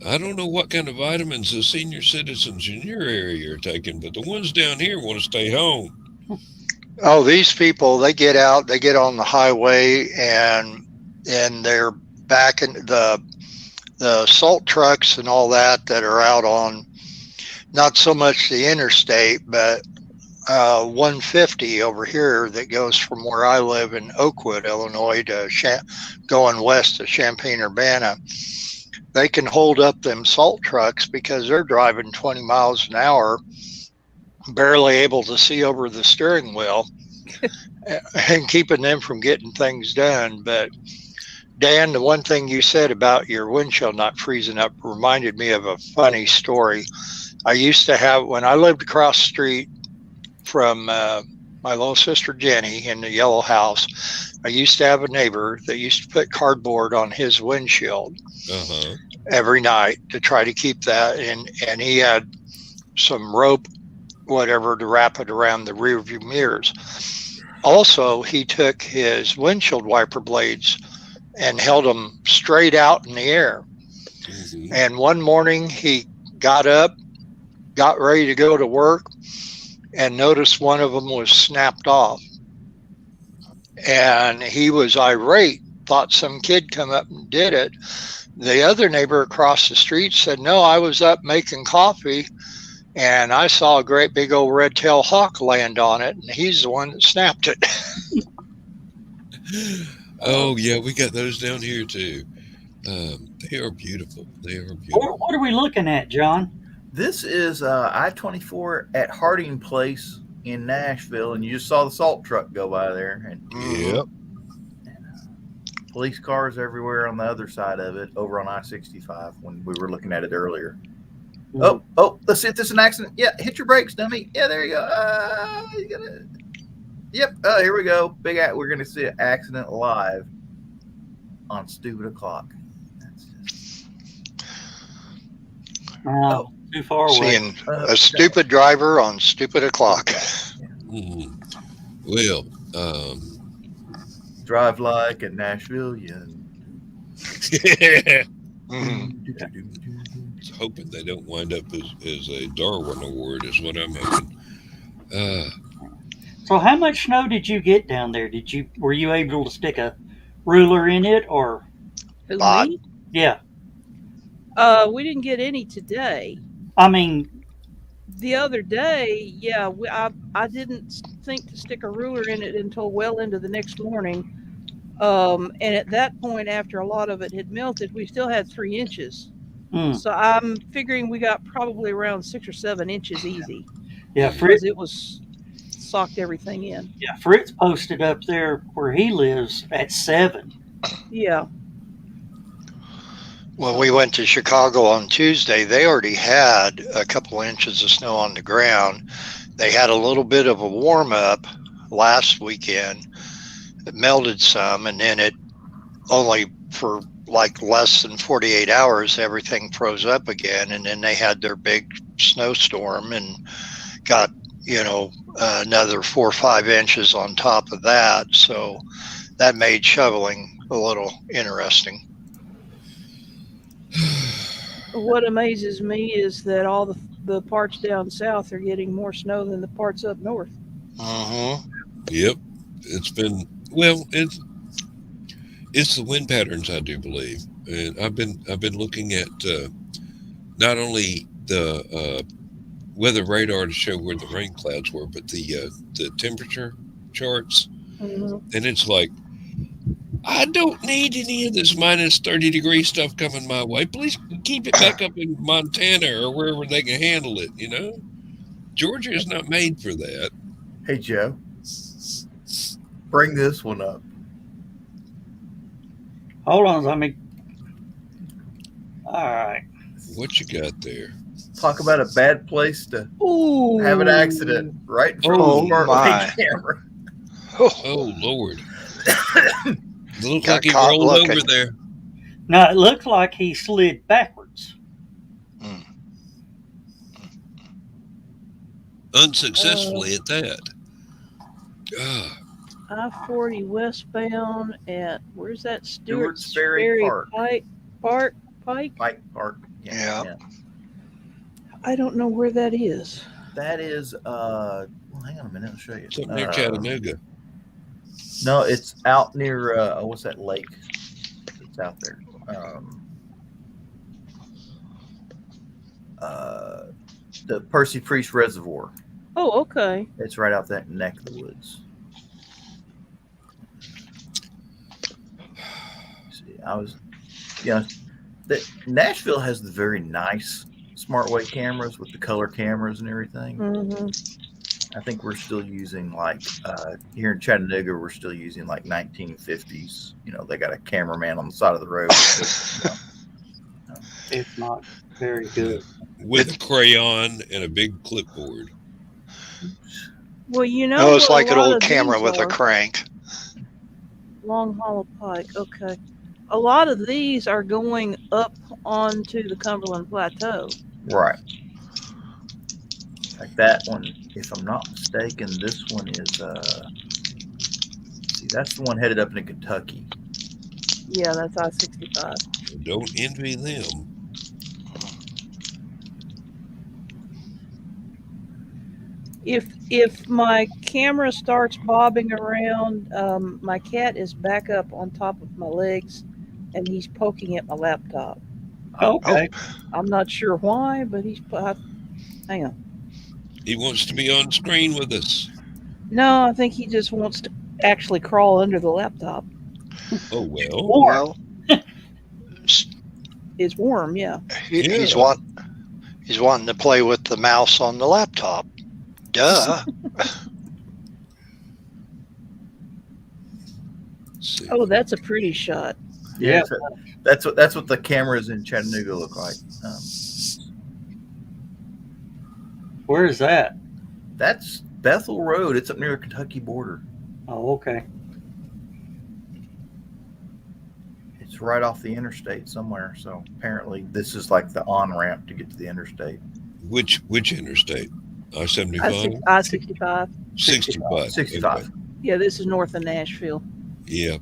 I don't know what kind of vitamins the senior citizens in your area are taking, but the ones down here want to stay home. Oh, these people, they get out, they get on the highway, and they're back in the salt trucks and all that are out on not so much the interstate, but 150 over here that goes from where I live in Oakwood, Illinois, to going west to Champaign-Urbana. They can hold up them salt trucks because they're driving 20 miles an hour, barely able to see over the steering wheel, and keeping them from getting things done. But Dan, the one thing you said about your windshield not freezing up reminded me of a funny story. I used to have, when I lived across the street from my little sister Jenny in the yellow house, I used to have a neighbor that used to put cardboard on his windshield every night to try to keep that, and he had some rope, whatever, to wrap it around the rear view mirrors. Also, he took his windshield wiper blades and held them straight out in the air. And one morning he got up, got ready to go to work, and noticed one of them was snapped off. And he was irate, thought some kid come up and did it. The other neighbor across the street said, no, I was up making coffee and I saw a great big old red-tailed hawk land on it, and he's the one that snapped it. Oh, yeah, we got those down here too. They are beautiful. They are beautiful. what are we looking at, John? This is I-24 at Harding Place in Nashville, and you just saw the salt truck go by there. And Yep. police cars everywhere on the other side of it, over on I-65 when we were looking at it earlier. Oh, let's see if this is an accident. Yeah, hit your brakes, dummy. Yeah, there you go. You gotta... Yep, here we go. We're going to see an accident live on Stupid O'Clock. That's just... Too far away. Seeing a stupid driver on Stupid O'Clock. Well, drive like a Nashvilleian. Hoping they don't wind up as a Darwin Award is what I'm hoping. So how much snow did you get down there? Were you able to stick a ruler in it, or? Who, me? Yeah. We didn't get any today. I mean, the other day, yeah, I didn't think to stick a ruler in it until well into the next morning. And at that point, after a lot of it had melted, we still had 3 inches. So I'm figuring we got probably around 6 or 7 inches easy. Yeah, because it was socked everything in. Yeah, Fritz posted up there where he lives at 7. Yeah. When we went to Chicago on Tuesday, they already had a couple inches of snow on the ground. They had a little bit of a warm up last weekend. It melted some, and then it only for like less than 48 hours, everything froze up again. And then they had their big snowstorm and got, another 4 or 5 inches on top of that. So that made shoveling a little interesting. What amazes me is that all the parts down south are getting more snow than the parts up north. Yep. It's been, well, it's the wind patterns, I do believe. And I've been looking at not only the weather radar to show where the rain clouds were, but the temperature charts. And it's like I don't need any of this minus 30-degree stuff coming my way. Please keep it back up in Montana or wherever they can handle it, you know? Georgia is not made for that. Hey, Joe, bring this one up. Hold on, let me. All right. What you got there? Talk about a bad place to Ooh. have an accident right in front Oh, of the smart my. way camera. Oh, Lord. Look Got like he caught rolled looking. over there. Now it looked like he slid backwards. Unsuccessfully at that. Ah, I-40 westbound at, where's that? Stewart's Ferry Park. Pike? Bike Park. Yeah. I don't know where that is. That is, well, hang on a minute. I'll show you. it's up near Chattanooga. No, it's out near, what's that lake? It's out there. The Percy Priest Reservoir. Oh, okay. It's right out that neck of the woods. See, Nashville has the very nice smart weight cameras with the color cameras and everything. Mm-hmm. I think we're still using here in Chattanooga, we're still using 1950s. They got a cameraman on the side of the road. It's not very good. With a crayon and a big clipboard. Well, No, it's what like a an lot old of camera these with a are. crank. Long Hollow Pike. Okay. A lot of these are going up onto the Cumberland Plateau. Right. Like that one, if I'm not mistaken, this one is see, that's the one headed up into Kentucky. Yeah, that's I-65. Don't envy them. If my camera starts bobbing around, my cat is back up on top of my legs, and he's poking at my laptop. Okay. I'm not sure why, but he's. Hang on. He wants to be on screen with us. No, I think he just wants to actually crawl under the laptop. Oh, well. Well, It's warm, yeah. he's wanting to play with the mouse on the laptop. Duh. See. Oh, that's a pretty shot. Yeah. That's what the cameras in Chattanooga look like. Where is that? That's Bethel Road. It's up near the Kentucky border. Oh, okay. It's right off the interstate somewhere. So apparently this is like the on-ramp to get to the interstate. Which interstate? I-75? I-65. 65. 65. Okay. Yeah, this is north of Nashville. Yeah.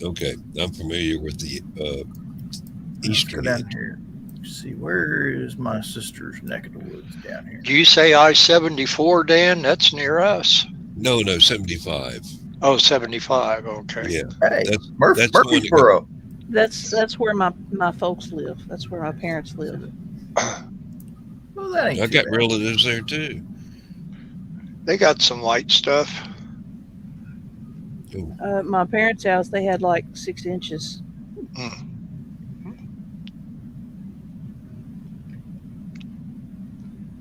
Okay. I'm familiar with the Let's eastern go down end. here. See, where is my sister's neck of the woods down here? Do you say I-74, Dan? That's near us. No, 75. Oh, 75. Okay. Yeah. Hey, That's the one that Murfreesboro. That's where my folks live. That's where my parents live. Well, that ain't I too got bad. relatives there too. They got some white stuff. My parents' house, they had like 6 inches.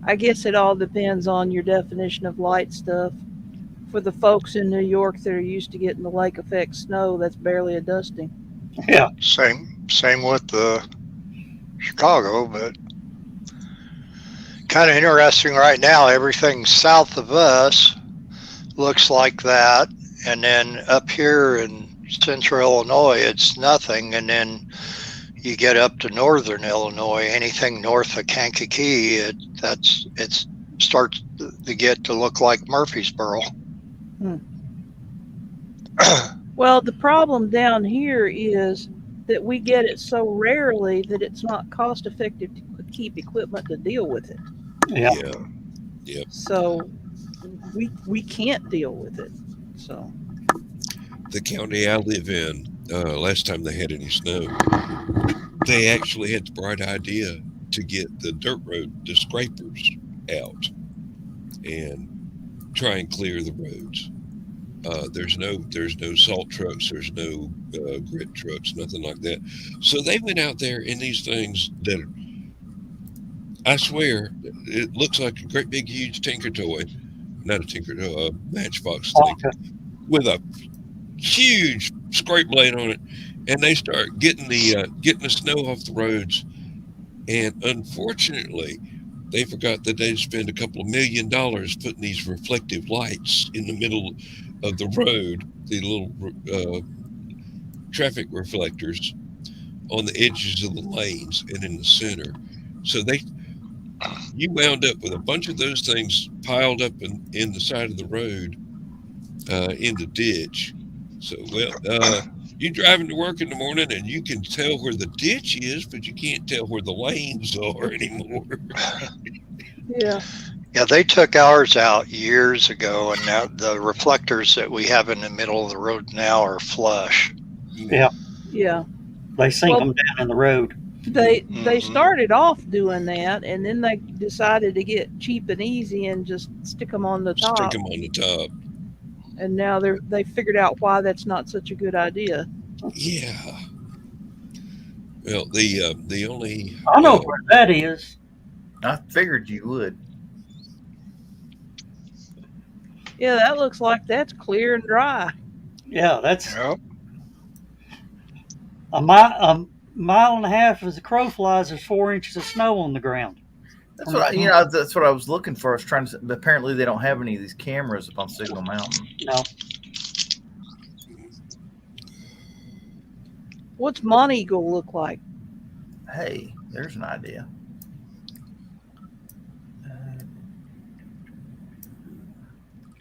I guess it all depends on your definition of light stuff. For the folks in New York that are used to getting the lake effect snow, that's barely a dusting. Yeah. Same with the Chicago, but kind of interesting right now. Everything south of us looks like that, and then up here in central Illinois, it's nothing, and then you get up to northern Illinois, anything north of Kankakee, it starts to get to look like Murfreesboro. Well, the problem down here is that we get it so rarely that it's not cost effective to keep equipment to deal with it. Yeah. Yeah. So we can't deal with it. So The county I live in, last time they had any snow, they actually had the bright idea to get the dirt road, the scrapers out and try and clear the roads. There's no salt trucks. There's no grit trucks. Nothing like that. So they went out there in these things that I swear it looks like a great big huge tinker toy, not a tinker toy, a matchbox thing with a huge scrape blade on it, and they start getting the snow off the roads. And unfortunately, they forgot that they'd spend a couple of $1 million putting these reflective lights in the middle of the road, the little traffic reflectors on the edges of the lanes and in the center. So you wound up with a bunch of those things piled up in the side of the road in the ditch. So, you're driving to work in the morning and you can tell where the ditch is, but you can't tell where the lanes are anymore. Yeah. Yeah, they took ours out years ago, and now the reflectors that we have in the middle of the road now are flush. Yeah. Yeah. They sink Well, them down in the road. They Mhm. started off doing that, and then they decided to get cheap and easy and just stick them on the Stick top. them on the top. And now they figured out why that's not such a good idea. Yeah. Well, the only I know where that is. I figured you would. Yeah, that looks like that's clear and dry. Yeah, that's Yep. a mile and a half as the crow flies. There's 4 inches of snow on the ground. That's what that's what I was looking for. I was trying to. But apparently, they don't have any of these cameras up on Signal Mountain. No, What's Monteagle look like? Hey, there's an idea.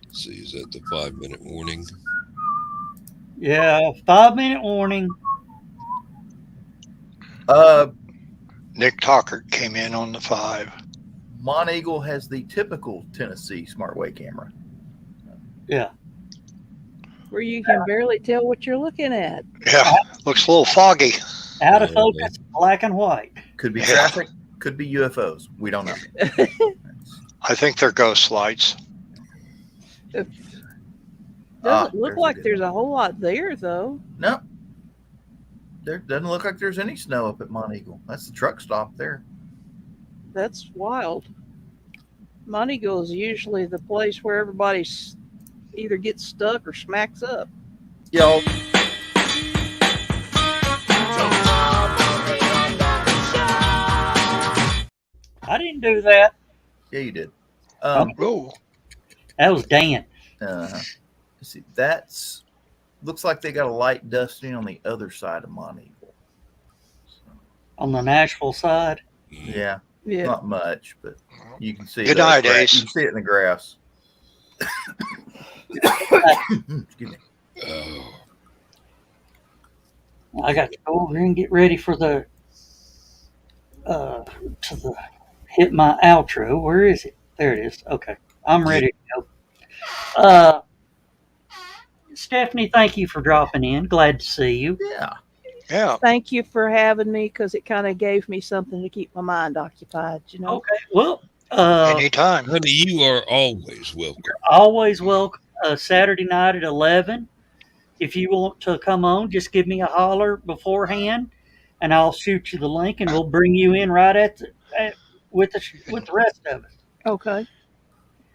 let's see, is that the 5-minute warning? yeah, 5-minute warning. Nick Talkert came in on the 5. Monteagle has the typical Tennessee SmartWay camera. Yeah, Where you can barely tell what you're looking at. Yeah, looks a little foggy. out of focus, black and white. Could be Yeah. traffic, could be UFOs. We don't know. I think they're ghost lights. Doesn't look there's like a good there's a whole lot there, though. No. There doesn't look like there's any snow up at Monteagle. That's the truck stop there. That's wild. Monteagle is usually the place where everybody either gets stuck or smacks up. Y'all. I didn't do that. Yeah, you did. Oh, That was Dan. Let's see, that's looks like they got a light dusting on the other side of Monteagle. On the Nashville side. Yeah, Yeah. not much, but you can see. Good the night, grass. Ace. You can see it in the grass. Excuse me. Oh, I got to go over here and get ready for the hit my outro. Where is it? There it is. Okay, I'm ready to go. Stephanie, thank you for dropping in. Glad to see you. Yeah. yeah. Thank you for having me, because it kind of gave me something to keep my mind occupied, you know? Okay, well, Anytime. honey, you are always welcome. always welcome. Saturday night at 11. If you want to come on, just give me a holler beforehand, and I'll shoot you the link, and we'll bring you in right with the rest of it. Okay.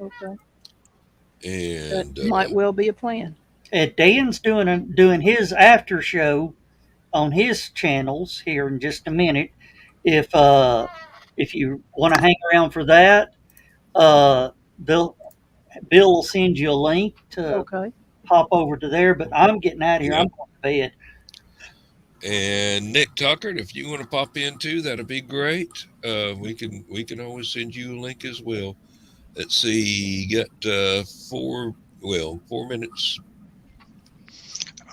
Okay. And That might well be a plan. Dan's doing his after show on his channels here in just a minute. If you want to hang around for that, Bill will send you a link to Okay. pop over to there. But I'm getting out of here. Yeah. I'm going to bed. And Nick Tucker, if you want to pop in too, that'd be great. We can always send you a link as well. Let's see, you got 4 minutes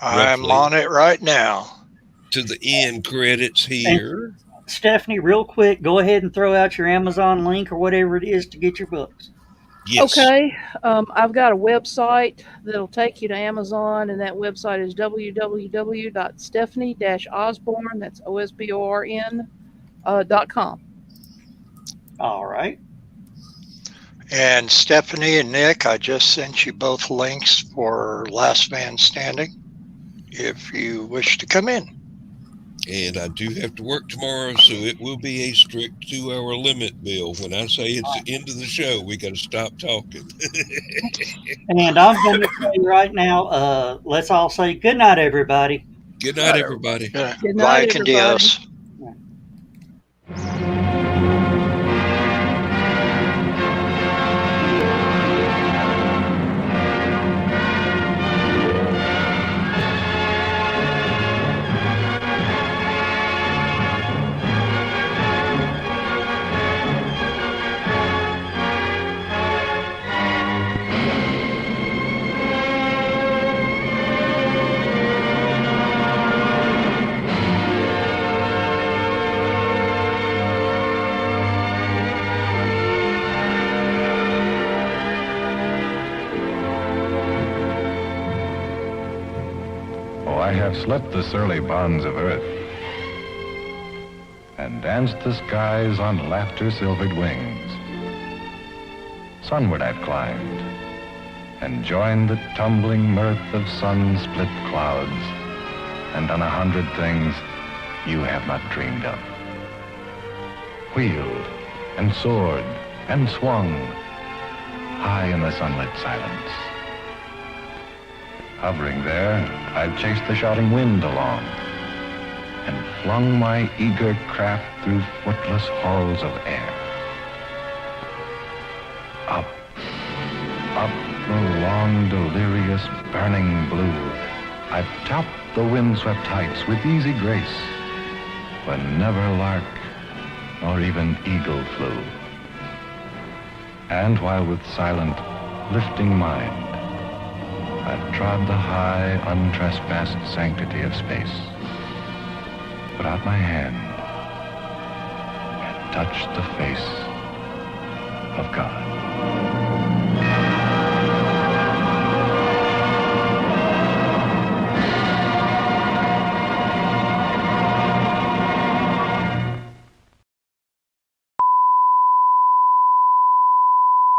I'm roughly on it right now. to the end credits here. Stephanie, real quick, go ahead and throw out your Amazon link or whatever it is to get your books. Yes. Okay. I've got a website that'll take you to Amazon, and that website is www.stephanie-osborne, that's OSBORN.com. All right. And Stephanie and Nick, I just sent you both links for Last Man Standing if you wish to come in. And I do have to work tomorrow, so it will be a strict 2-hour limit, Bill. When I say it's the end of the show, we got to stop talking. And I'm going to say right now, let's all say good night, everybody. Good night, everybody. Good Good Vaya night, con everybody. Dios. Oh, I have slept the surly bonds of earth and danced the skies on laughter-silvered wings. Sunward I've climbed and joined the tumbling mirth of sun-split clouds and done 100 things you have not dreamed of. Wheeled and soared and swung high in the sunlit silence. Hovering there, I've chased the shouting wind along and flung my eager craft through footless halls of air. Up, up the long, delirious, burning blue, I've topped the windswept heights with easy grace, when never lark nor even eagle flew. And while with silent, lifting mind, I've trod the high, untrespassed sanctity of space, put out my hand and touched the face of God.